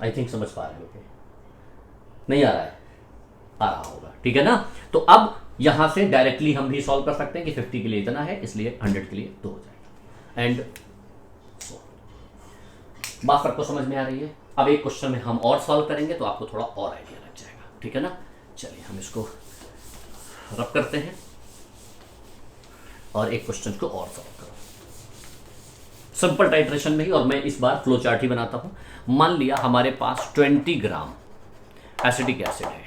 आई थिंक समझ पा रहे हो? नहीं आ रहा है? आ रहा होगा, ठीक है ना। तो अब यहां से डायरेक्टली हम भी सॉल्व कर सकते हैं कि 50 के लिए इतना है, इसलिए 100 के लिए 2 हो जाएगा। एंड बात सबको समझ में आ रही है? अब एक क्वेश्चन में हम और सॉल्व करेंगे तो आपको थोड़ा और आइडिया लग जाएगा, ठीक है ना। चलिए हम इसको रब करते हैं और एक क्वेश्चन को और सॉल्व करो सिंपल टाइट्रेशन में ही, और मैं इस बार फ्लो चार्ट ही बनाता हूं। मान लिया हमारे पास 20 ग्राम एसिटिक एसिड है,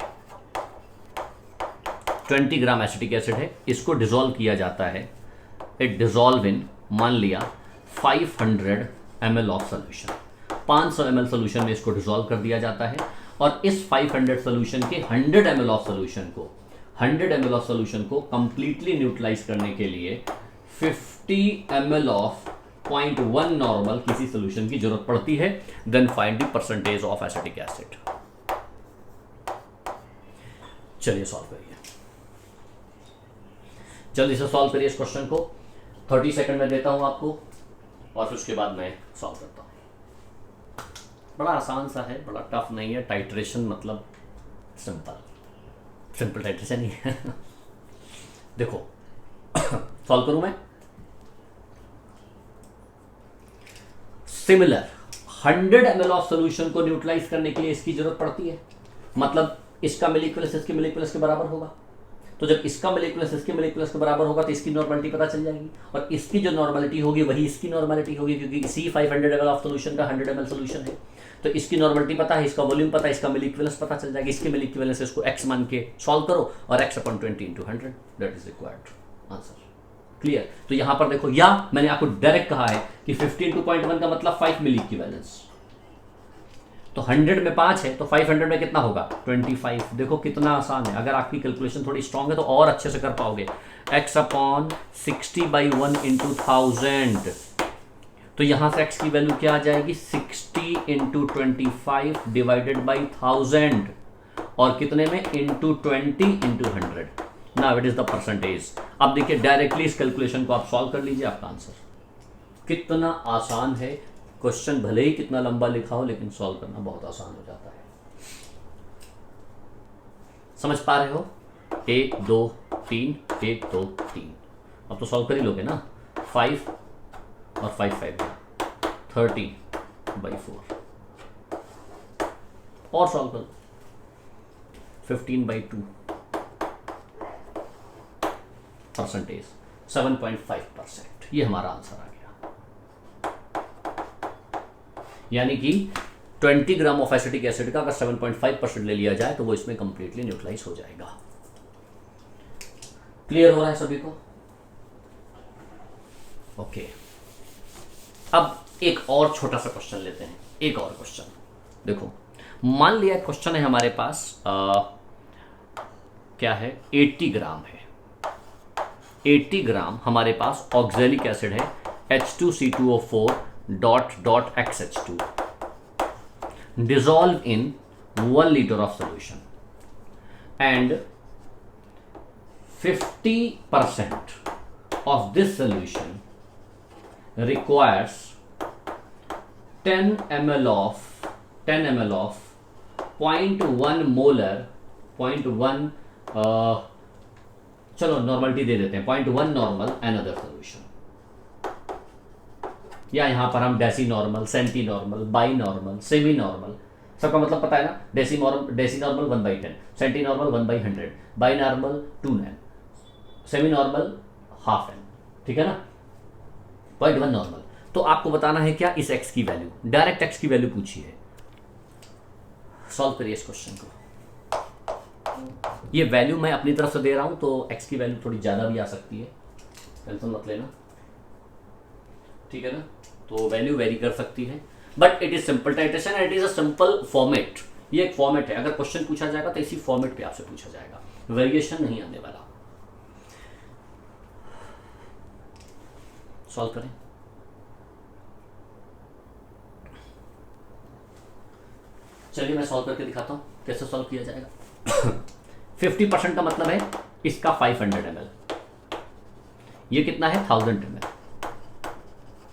20 ग्राम एसिटिक एसिड है, इसको डिसॉल्व किया जाता है। इट डिसॉल्व इन, मान लिया 500 ml of solution, 500 ml solution में इसको डिसॉल्व कर दिया जाता है, और इस 500 सोल्यूशन के 100 ml ऑफ सोल्यूशन को 100 ml ऑफ सोल्यूशन को कंप्लीटली न्यूट्रलाइज करने के लिए 50 ml ऑफ 0.1 नॉर्मल किसी सोल्यूशन की जरूरत पड़ती है। Then find the percentage of acetic acid. चलिए सॉल्व करिए, जल्दी से सॉल्व करिए इस क्वेश्चन को। 30 सेकंड में देता हूं आपको, और फिर उसके बाद मैं सॉल्व करता हूं। बड़ा आसान सा है, बड़ा टफ नहीं है। टाइट्रेशन मतलब सिंपल टाइट्रेशन ही है। देखो सॉल्व करूं मैं। सिमिलर 100 ml ऑफ सोल्यूशन को न्यूट्रलाइज करने के लिए इसकी जरूरत पड़ती है, मतलब इसका मिल इक्विवेलेंस इसके मिल इक्विवेलेंस के बराबर होगा। तो तो जब इसका मोलिकुलस इसके मोलिकुलस के बराबर होगा तो इसकी नॉर्मलिटी पता चल जाएगी, और इसकी जो नॉर्मलिटी होगी वही इसकी नॉर्मलिटी होगी, क्योंकि इसी 500 ml ऑफ सोल्यूशन का 100 ml सोल्यूशन है। तो इसकी नॉर्मलिटी पता है, इसका वॉल्यूम पता है, इसका मोलिकुलस पता चल जाएगा। इसके मोलिकुलस इसको x मान के सॉल्व करो और x/20 × 100 that is required answer. Clear? तो यहां पर देखो, या मैंने आपको डायरेक्ट कहा है कि 50 × 0.1 का मतलब 5 मिली इक्विवेलेंस, तो 100 में 5 है तो 500 में कितना होगा 25। देखो कितना आसान है, अगर आपकी कैलकुलेशन थोड़ी स्ट्रांग है तो और अच्छे से कर पाओगे। x/60/1 × 1000, तो यहां से x की वैल्यू क्या आ जाएगी 60 × 25 डिवाइडेड बाई 1000, और कितने में into 20 × 100। Now it is the percentage. अब देखिए डायरेक्टली इस कैलकुलेशन को आप सॉल्व कर लीजिए, आपका आंसर कितना आसान है। क्वेश्चन भले ही कितना लंबा लिखा हो लेकिन सॉल्व करना बहुत आसान हो जाता है। समझ पा रहे हो? 1 2 3 1 2 3। अब तो सॉल्व कर ही लोगे ना। 5 और 5 5 30/4 और सॉल्व करो 15/2 परसेंटेज 7.5%। ये हमारा आंसर आ गया। यानी कि 20 ग्राम ऑफ एसिटिक एसिड का अगर 7.5% ले लिया जाए तो वो इसमें कंप्लीटली न्यूट्रलाइज हो जाएगा। क्लियर हो रहा है सभी को? ओके, अब एक और छोटा सा क्वेश्चन लेते हैं। एक और क्वेश्चन देखो, मान लिया क्वेश्चन है हमारे पास क्या है 80 ग्राम है। 80 ग्राम हमारे पास ऑक्जेलिक एसिड है H2C2O4 ... XH2 dissolve in 1 liter of solution, and 50% of this solution requires 10 ml of 0.1 molar 0.1 चलो नॉर्मलिटी दे देते हैं 0.1 नॉर्मल अनदर सोल्यूशन, या यहां पर हम deci normal, centi normal, bi normal, semi normal, सबका मतलब पता है ना। Deci normal 1/10, centi normal 1/100, bi normal 2n, semi normal 1/2n, ठीक है ना। 0.1 नॉर्मल। तो आपको बताना है क्या इस x की वैल्यू, डायरेक्ट x की वैल्यू पूछी है। सॉल्व करिए इस क्वेश्चन को। ये वैल्यू मैं अपनी तरफ से दे रहा हूं तो x की वैल्यू थोड़ी ज्यादा भी आ सकती है, टेंशन मत लेना, ठीक है ना। तो वैल्यू वेरी कर सकती है, but it is simple titration and it is a simple format. ये एक फॉर्मेट है, अगर क्वेश्चन पूछा जाएगा तो इसी फॉर्मेट पे आपसे पूछा जाएगा, वेरिएशन नहीं आने वाला। सॉल्व करें। चलिए मैं सॉल्व करके दिखाता हूं कैसे सॉल्व किया जाएगा। 50% का मतलब है इसका 500 ml, ये कितना है 1000 ml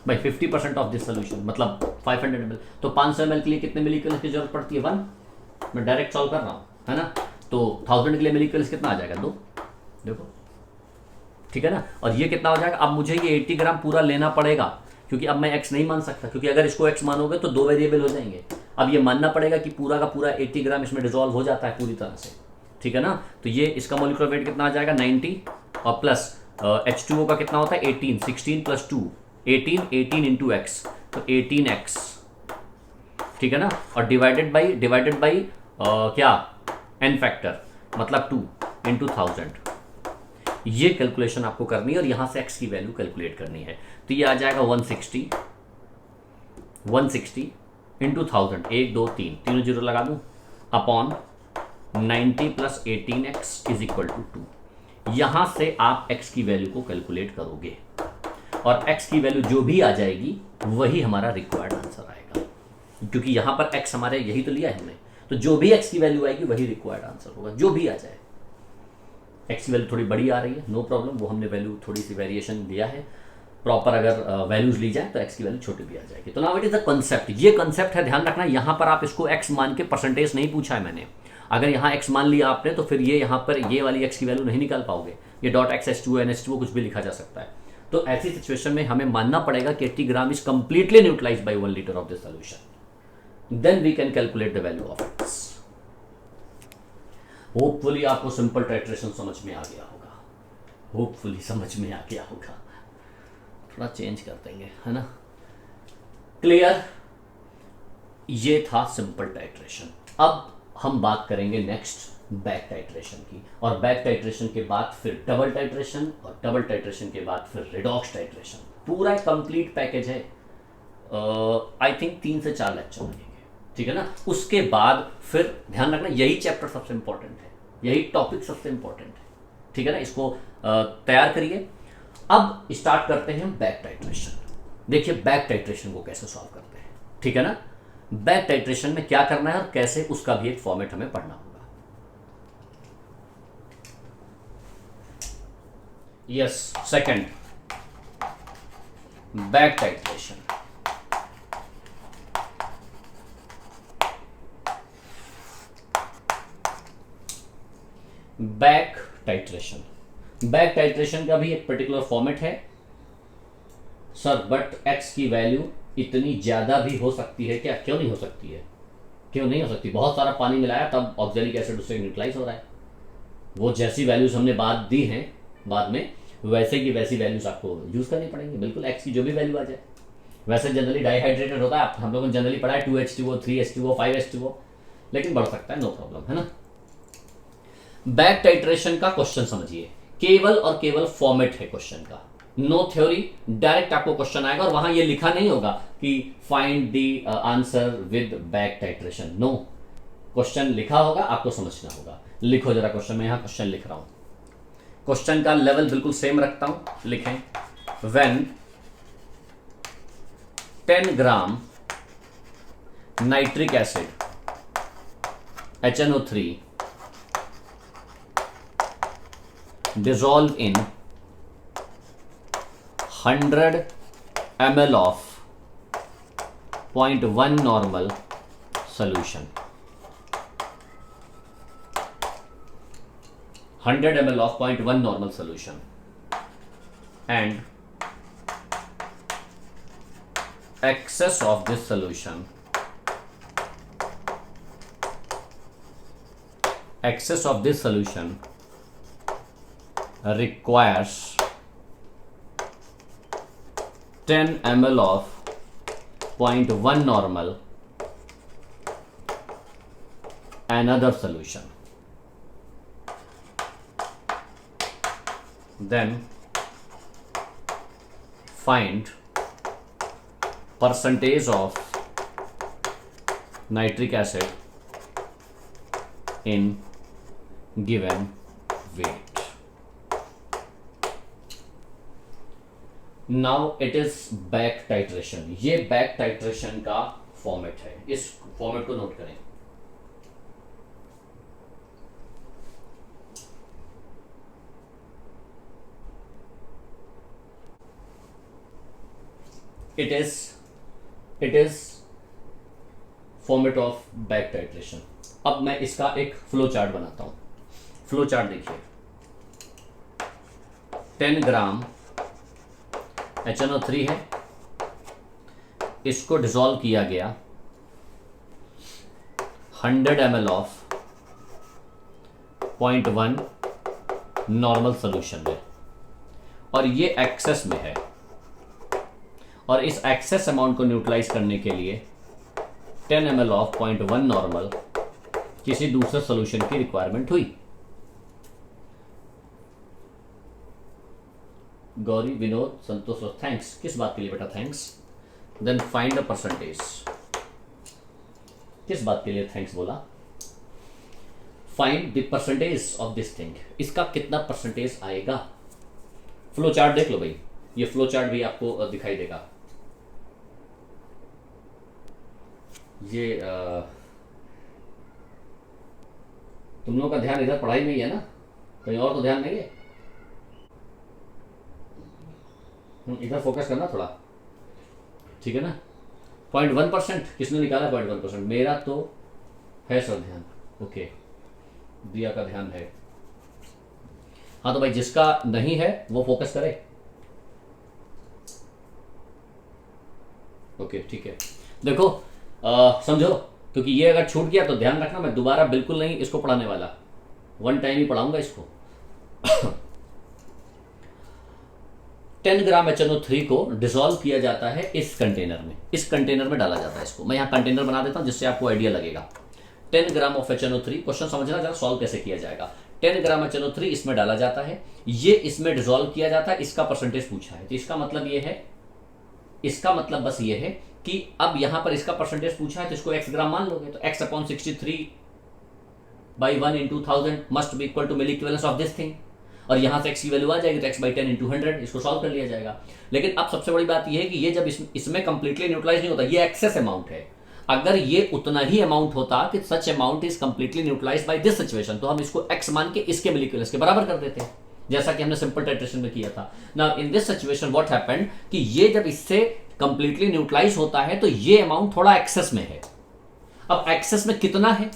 भाई। 50% ऑफ दिस सोल्यूशन मतलब 500 ml, तो 500 ml के लिए कितने मिलीकल्स की जरूरत पड़ती है 1। मैं डायरेक्ट सॉल्व कर रहा हूँ, है ना। तो 1000 के लिए मिलीकल्स कितना आ जाएगा 2, देखो, ठीक है ना। और ये कितना हो जाएगा, अब मुझे ये 80 ग्राम पूरा लेना पड़ेगा क्योंकि अब मैं x नहीं मान सकता, क्योंकि अगर इसको x मानोगे तो 2 वेरिएबल हो जाएंगे। अब ये मानना पड़ेगा कि पूरा का पूरा 80 ग्राम इसमें डिसॉल्व हो जाता है पूरी तरह से, ठीक है ना। तो ये इसका मोलिकुलर वेट कितना आ जाएगा 90, और प्लस H2O का कितना होता है 18, 16 + 2 18 इंटू x, तो 18x, ठीक है ना। और डिवाइडेड बाई क्या n फैक्टर मतलब 2 इंटू 1000। ये कैलकुलेशन आपको करनी है और यहां से x की वैल्यू कैलकुलेट करनी है। तो ये आ जाएगा 160 इंटू 1000, 1 2 3 तीनों जीरो लगा दूं, upon 90 + 18x is equal to 2। यहां से आप x की वैल्यू को कैलकुलेट करोगे और x की वैल्यू जो भी आ जाएगी वही हमारा रिक्वायर्ड आंसर आएगा, क्योंकि यहां पर x हमारे यही तो लिया है हमने, तो जो भी x की वैल्यू आएगी वही रिक्वायर्ड आंसर होगा, जो भी आ जाए। x की वैल्यू थोड़ी बड़ी आ रही है, नो प्रॉब्लम, वो हमने वैल्यू थोड़ी सी वेरिएशन दिया है। प्रॉपर अगर वैल्यूज ली जाए तो x की वैल्यू छोटी भी आ जाएगी। तो now it is the concept, ये कंसेप्ट है, ध्यान रखना। यहां पर आप इसको x मान के परसेंटेज नहीं पूछा है मैंने। अगर यहाँ x मान लिया आपने तो फिर ये यहाँ पर ये वाली x की वैल्यू नहीं निकाल पाओगे, ये .xh2 NH2 कुछ भी लिखा जा सकता है। तो ऐसी सिचुएशन में हमें मानना पड़ेगा कि 80 gram is completely neutralised by 1 litre of this solution, then we can calculate the value of x। Hopefully आपको सिंपल टाइट्रेशन समझ में आ गया होगा, होपफुली समझ में आ गया होगा। थोड़ा चेंज कर देंगे, है ना। क्लियर, ये था सिंपल टाइट्रेशन। अब हम बात करेंगे नेक्स्ट बैक टाइट्रेशन की, और बैक टाइट्रेशन के बाद फिर डबल टाइट्रेशन, और डबल टाइट्रेशन के बाद फिर रिडॉक्स टाइट्रेशन। पूरा एक कंप्लीट पैकेज है। आई थिंक 3 से 4 लेक्चर लगेंगे, ठीक है ना। उसके बाद फिर ध्यान रखना यही चैप्टर सबसे इंपॉर्टेंट है, यही टॉपिक सबसे इंपॉर्टेंट है, ठीक है ना। इसको तैयार करिए। अब स्टार्ट करते हैं बैक टाइट्रेशन। देखिए बैक टाइट्रेशन को कैसे सॉल्व करते हैं, ठीक है ना। बैक टाइट्रेशन में क्या करना है और कैसे, उसका भी एक फॉर्मेट हमें पढ़ना होगा। Yes, second, back titration. Back titration, back titration का भी एक पर्टिकुलर फॉर्मेट है सर, बट एक्स की वैल्यू इतनी ज्यादा भी हो सकती है क्या? क्यों नहीं हो सकती है, क्यों नहीं हो सकती? बहुत सारा पानी मिलाया तब ऑक्जेलिक एसिड उससे न्यूट्रलाइज हो रहा है। वो जैसी वैल्यूज हमने बाद दी हैं बाद में, वैसे की वैसी वैल्यूज आपको यूज करनी पड़ेंगी, बिल्कुल एक्स की जो भी वैल्यू आ जाए। वैसे जनरली डाइहाइड्रेटेड होता है, हम लोगों ने जनरली पढ़ा है 2H2O, 3H2O, 5H2O, लेकिन बढ़ सकता है, नो प्रॉब्लम, है ना। बैक टाइट्रेशन का क्वेश्चन समझिए, केवल और केवल फॉर्मेट है क्वेश्चन का, नो थ्योरी। डायरेक्ट आपको क्वेश्चन आएगा और वहां ये लिखा नहीं होगा कि find the answer with back titration, no. Question लिखा होगा, आपको समझना होगा। लिखो जरा क्वेश्चन, में यहां क्वेश्चन लिख रहा हूं, क्वेश्चन का लेवल बिल्कुल सेम रखता हूं, लिखें। When 10 gram nitric acid HNO3 dissolve in 100 ml of 0.1 normal solution, 100 ml of 0.1 normal solution, and excess of this solution, excess of this solution requires 10 ml of 0.1 normal another solution, then find percentage of nitric acid in given weight. Now it is back titration. ये बैक टाइट्रेशन का फॉर्मेट है, इस फॉर्मेट को नोट करें। It is format of back titration. अब मैं इसका एक फ्लो चार्ट बनाता हूं। फ्लो चार्ट देखिए, 10 ग्राम HNO3 है, इसको डिसॉल्व किया गया 100 ml ऑफ 0.1 नॉर्मल सॉल्यूशन में, और ये एक्सेस में है, और इस एक्सेस अमाउंट को न्यूट्रलाइज करने के लिए 10 ml ऑफ 0.1 नॉर्मल किसी दूसरे सॉल्यूशन की रिक्वायरमेंट हुई। गौरी, विनोद, संतोष, थैंक्स। किस बात के लिए बेटा thanks? Then find the percentage. किस बात के लिए थैंक्स बोला? Find the percentage of this thing. इसका कितना परसेंटेज आएगा? फ्लो चार्ट देख लो भाई, ये फ्लो चार्ट भी आपको दिखाई देगा। ये तुम लोगों का ध्यान इधर पढ़ाई में ही है ना, कहीं और तो ध्यान नहीं है। इधर फोकस करना थोड़ा, ठीक है ना। 0.1% किसने निकाला? 0.1%। मेरा तो है सर ध्यान, ओके, दिया का ध्यान है। हाँ तो भाई जिसका नहीं है वो फोकस करे, ओके ठीक है। देखो समझो, क्योंकि ये अगर छूट गया तो ध्यान रखना, मैं दोबारा बिल्कुल नहीं इसको पढ़ाने वाला, वन टाइम ही पढ़ाऊंगा इसको। 10 ग्राम HNO3 को डिसॉल्व किया जाता है इस कंटेनर में, इस कंटेनर में डाला जाता है इसको। मैं यहाँ कंटेनर बना देता हूँ जिससे आपको आइडिया लगेगा। 10 ग्राम ऑफ HNO3, क्वेश्चन समझना जरा सॉल्व कैसे किया जाएगा। 10 ग्राम HNO3 इसमें डाला जाता है, ये इसमें डिसॉल्व किया जाता है, इसका परसेंटेज पूछा है। तो इसका मतलब ये है, इसका मतलब बस ये है कि अब यहां पर इसका परसेंटेज पूछा है तो इसको x ग्राम मान लोगे। तो x upon 63/1 into 1000 must be equal to milli equivalence of this thing, और यहां से x की वैल्यू आ जाएगी तो x/10 इंटू 100, इसको सॉल्व कर लिया जाएगा। लेकिन अब सबसे बड़ी बात यह है कि ये जब इसमें कंप्लीटली न्यूट्रलाइज नहीं होता, ये एक्सेस अमाउंट है। अगर ये उतना ही अमाउंट होता कि such amount is completely neutralised by this situation, तो हम इसको x मान के इसके मिली इक्विवेलेंस के बराबर कर देते हैं, जैसा कि हमने सिंपल टाइट्रेशन में किया था। Now in this situation what happened कि ये जब इससे कंप्लीटली न्यूट्रलाइज होता है तो ये अमाउंट थोड़ा एक्सेस में है। अब एक्सेस में कितना है,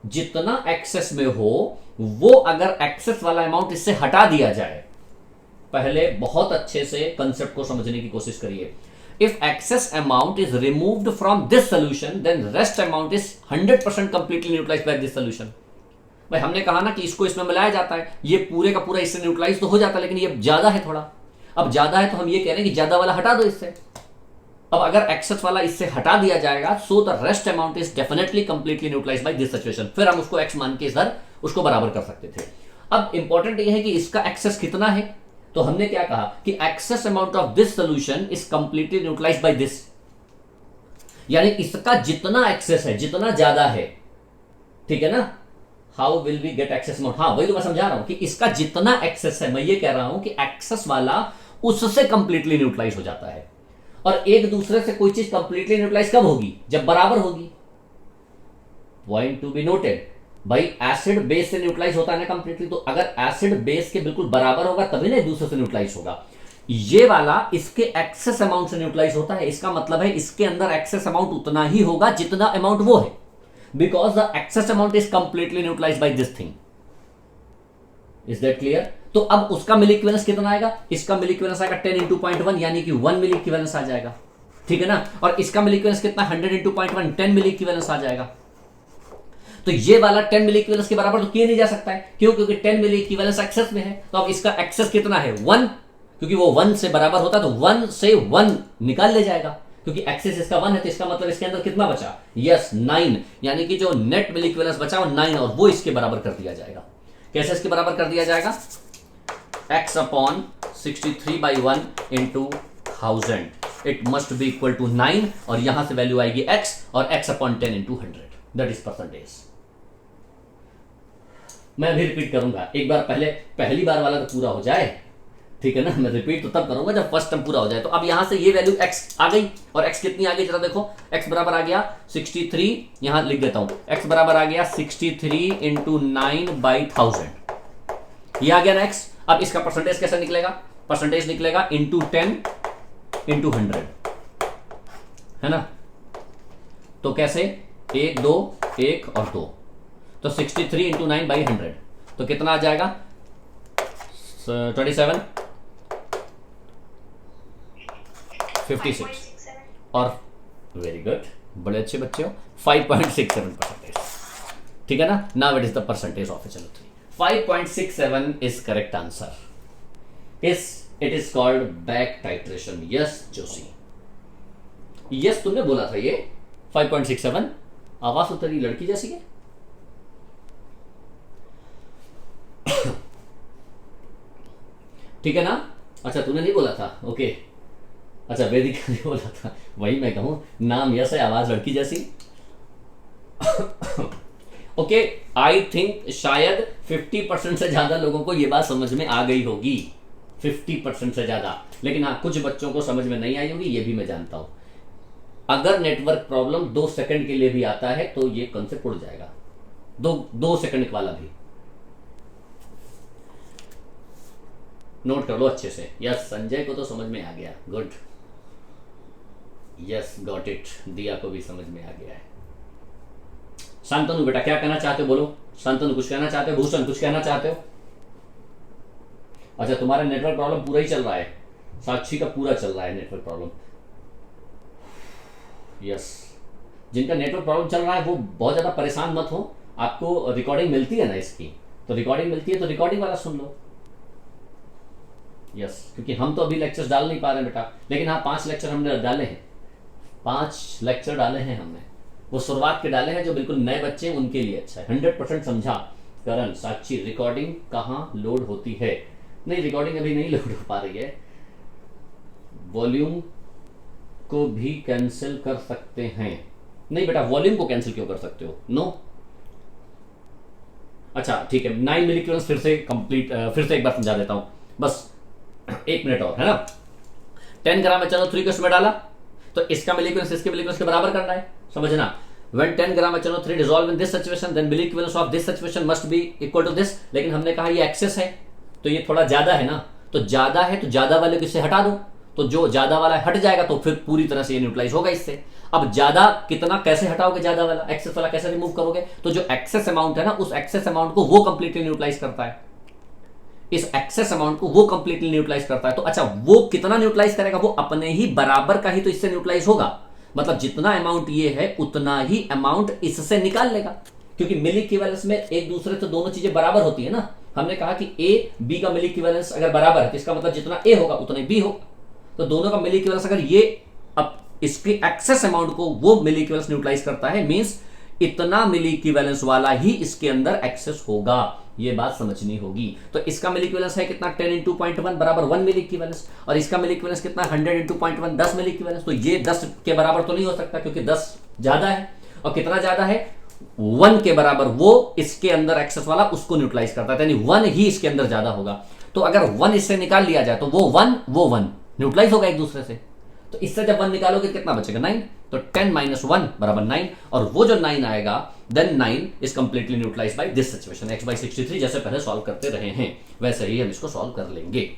जितना एक्सेस में हो वो अगर एक्सेस वाला अमाउंट इससे हटा दिया जाए, पहले बहुत अच्छे से कंसेप्ट को समझने की कोशिश करिए। If excess amount is removed from this solution then rest amount is 100% completely neutralised by this solution. भाई हमने कहा ना कि इसको इसमें मिलाया जाता है, ये पूरे का पूरा इससे न्यूट्रलाइज तो हो जाता है, लेकिन ये ज्यादा है थोड़ा। अब ज्यादा है तो हम ये कह रहे हैं कि ज्यादा वाला हटा दो इससे। अब अगर एक्सेस वाला इससे हटा दिया जाएगा so the rest amount is definitely completely neutralised by this situation, फिर हम उसको x मान के इधर उसको बराबर कर सकते थे। अब इंपॉर्टेंट ये है कि इसका एक्सेस कितना है, तो हमने क्या कहा कि excess amount of this solution is completely neutralised by this, यानी इसका जितना एक्सेस है, जितना ज्यादा है, ठीक है ना। How will we get excess amount, हाँ वही तो मैं समझा रहा हूं कि इसका जितना एक्सेस है, मैं ये कह रहा हूं कि एक्सेस वाला उससे कंप्लीटली न्यूट्रलाइज हो जाता है। और एक दूसरे से कोई चीज कंप्लीटली न्यूट्रलाइज कब होगी, जब बराबर होगी। पॉइंट टू बी नोटेड, भाई एसिड बेस से न्यूट्रलाइज होता है ना कंप्लीटली, तो अगर एसिड बेस के बिल्कुल बराबर होगा तभी ना एक दूसरे से न्यूट्रलाइज होगा। ये वाला इसके एक्सेस अमाउंट से न्यूट्रलाइज होता है, इसका मतलब है इसके अंदर एक्सेस अमाउंट उतना ही होगा जितना अमाउंट वो है, because the excess amount is completely neutralised by this thing. Is that clear. तो अब उसका मिली इक्विवेलेंस कितना आएगा, इसका मिली इक्विवेलेंस आएगा 10 इंटू 0.1 यानी कि 1 मिली इक्विवेलेंस आ जाएगा, ठीक है ना। और इसका मिली इक्विवेलेंस कितना, 100 इंटू 0.1 10 मिली इक्विवेलेंस आ जाएगा। तो ये वाला 10 मिली इक्विवेलेंस के बराबर तो किया नहीं जा सकता है, क्यों, क्योंकि 10 मिली इक्विवेलेंस एक्सेस में है। तो अब इसका एक्सेस कितना है 1, क्योंकि वो 1 से बराबर होता तो 1 से 1 निकाल ले जाएगा, क्योंकि एक्सेस इसका 1 है। तो इसका मतलब इसके अंदर कितना बचा, यस 9, यानी कि जो नेट मिली इक्विवेलेंस बचा वो 9, और वो इसके बराबर कर दिया जाएगा। कैसे इसके बराबर कर दिया जाएगा, x upon 63/1 into 1000, it must be equal to 9, और यहां से वैल्यू आएगी x, और x upon 10 into 100, that is percentage. मैं भी रिपीट करूंगा एक बार, पहली बार वाला तो पूरा हो जाए, ठीक है ना। मैं रिपीट तो तब करूंगा जब फर्स्ट टर्म पूरा हो जाए। तो अब यहां से ये वैल्यू x आ गई, और x कितनी आ गई जरा देखो, x बराबर आ गया 63, यहां लिख देता हूं, x बराबर आ गया 63 इंटू 9/1000, ये आ गया ना x। अब इसका परसेंटेज कैसे निकलेगा, परसेंटेज निकलेगा इंटू 10 इंटू 100, है ना। तो कैसे, 1 2 1 और 2, तो 63 इंटू 9/100, तो कितना आ जाएगा 27 56, और वेरी गुड, बड़े अच्छे बच्चे हो, 5.67%, ठीक है ना। Now it is the percentage of HNO3, 5.67 is correct answer. It is called back titration. Yes, Joshi, yes तुमने बोला था ये 5.67, आवाज उतरी लड़की जैसी है। ठीक है ना, अच्छा तूने नहीं बोला था, ओके अच्छा वेदिका ने बोला था, वही मैं कहूं, नाम यस है, आवाज लड़की जैसी। ओके, आई थिंक शायद 50% से ज्यादा लोगों को यह बात समझ में आ गई होगी, 50% से ज्यादा। लेकिन हाँ, कुछ बच्चों को समझ में नहीं आई होगी, ये भी मैं जानता हूं। अगर नेटवर्क प्रॉब्लम 2 सेकंड के लिए भी आता है तो ये कंसेप्ट उड़ जाएगा, 2 सेकंड वाला भी। नोट कर लो अच्छे से। यस, संजय को तो समझ में आ गया, गुड, यस गॉट इट, दिया को भी समझ में आ गया है। शांतनु बेटा क्या कहना चाहते हो, बोलो। शांतनु कुछ कहना चाहते हो, भूषण कुछ कहना चाहते हो। अच्छा, तुम्हारा नेटवर्क प्रॉब्लम पूरा ही चल रहा है, साक्षी का पूरा चल रहा है नेटवर्क प्रॉब्लम। यस, जिनका नेटवर्क प्रॉब्लम चल रहा है वो बहुत ज्यादा परेशान मत हो, आपको रिकॉर्डिंग मिलती है ना इसकी, तो रिकॉर्डिंग मिलती है तो रिकॉर्डिंग वाला सुन लो। यस, क्योंकि हम तो अभी लेक्चर्स डाल नहीं पा रहे बेटा, लेकिन हाँ 5 लेक्चर हमने डाले हैं, 5 लेक्चर डाले हैं हमने, वो शुरुआत के डाले हैं जो बिल्कुल नए बच्चे हैं उनके लिए अच्छा है। 100% समझा करण साक्षी, रिकॉर्डिंग कहाँ लोड होती है? नहीं, रिकॉर्डिंग अभी नहीं लोड हो पा रही है। वॉल्यूम को भी कैंसिल कर सकते हैं? नहीं बेटा, वॉल्यूम को कैंसिल क्यों कर सकते हो? नो। अच्छा ठीक है, 9 मिली इक्विवेलेंस फिर से कंप्लीट, फिर से एक बार समझा देता हूं, बस 1 मिनट और, है ना। 10 ग्राम HNO3 को इसमें डाला तो इसका मिली इक्विवेलेंस इसके मिली इक्विवेलेंस के बराबर करना है, समझना। When 10 gram HNO3 dissolve in this situation, then milli equivalence of this situation must be equal to this। लेकिन हमने कहा ये एक्सेस है तो ये थोड़ा ज्यादा है ना, तो ज्यादा है तो ज्यादा वाले को इससे हटा दो, तो जो ज्यादा वाला हट जाएगा तो फिर पूरी तरह से ये न्यूट्रलाइज होगा इससे। अब ज्यादा कितना कैसे हटाओगे, ज्यादा वाला एक्सेस वाला कैसे रिमूव करोगे? तो जो एक्सेस अमाउंट है ना, उस एक्सेस अमाउंट को वो कंप्लीटली न्यूट्रलाइज करता है, इस एक्सेस अमाउंट को वो कंप्लीटली न्यूट्रलाइज करता है। तो अच्छा, वो कितना न्यूट्रलाइज करेगा? वो अपने ही बराबर का ही तो इससे न्यूट्रलाइज होगा, मतलब जितना अमाउंट ये है उतना ही अमाउंट इससे निकाल लेगा, क्योंकि मिली इक्विवेलेंस में एक दूसरे से दोनों चीजें बराबर होती है ना। हमने कहा कि ए बी का मिली इक्विवेलेंस अगर बराबर है तो इसका मतलब जितना ए होगा उतना बी होगा, तो दोनों का मिली इक्विवेलेंस अगर ये अब इसके एक्सेस अमाउंट को वो मिली इक्विवेलेंस न्यूट्रलाइज करता है, मींस इतना मिली इक्विवेलेंस वाला ही इसके अंदर एक्सेस होगा, ये बात समझनी होगी। तो इसका मिली इक्विवेलेंस है कितना? 10 × 0.1 बराबर 1 मिली इक्विवेलेंस, और इसका मिली इक्विवेलेंस कितना? 100 × 0.1 10 मिली इक्विवेलेंस। तो ये 10 के बराबर तो नहीं हो सकता क्योंकि 10 ज्यादा है, और कितना ज्यादा है? 1 के बराबर वो इसके अंदर एक्सेस वाला उसको न्यूट्रलाइज करता है, यानी 1 ही इसके अंदर ज्यादा होगा। तो अगर 1 इससे निकाल लिया जाए तो वो 1 न्यूट्रलाइज होगा एक दूसरे से, तो इससे जब 1 निकालोगे कितना बचेगा? 9। तो 10 - 1 बराबर 9, और वो जो 9 आएगा, then 9 is completely neutralised by this situation, x/63, जैसे पहले सॉल्व करते रहे हैं वैसे ही हम इसको सॉल्व कर लेंगे।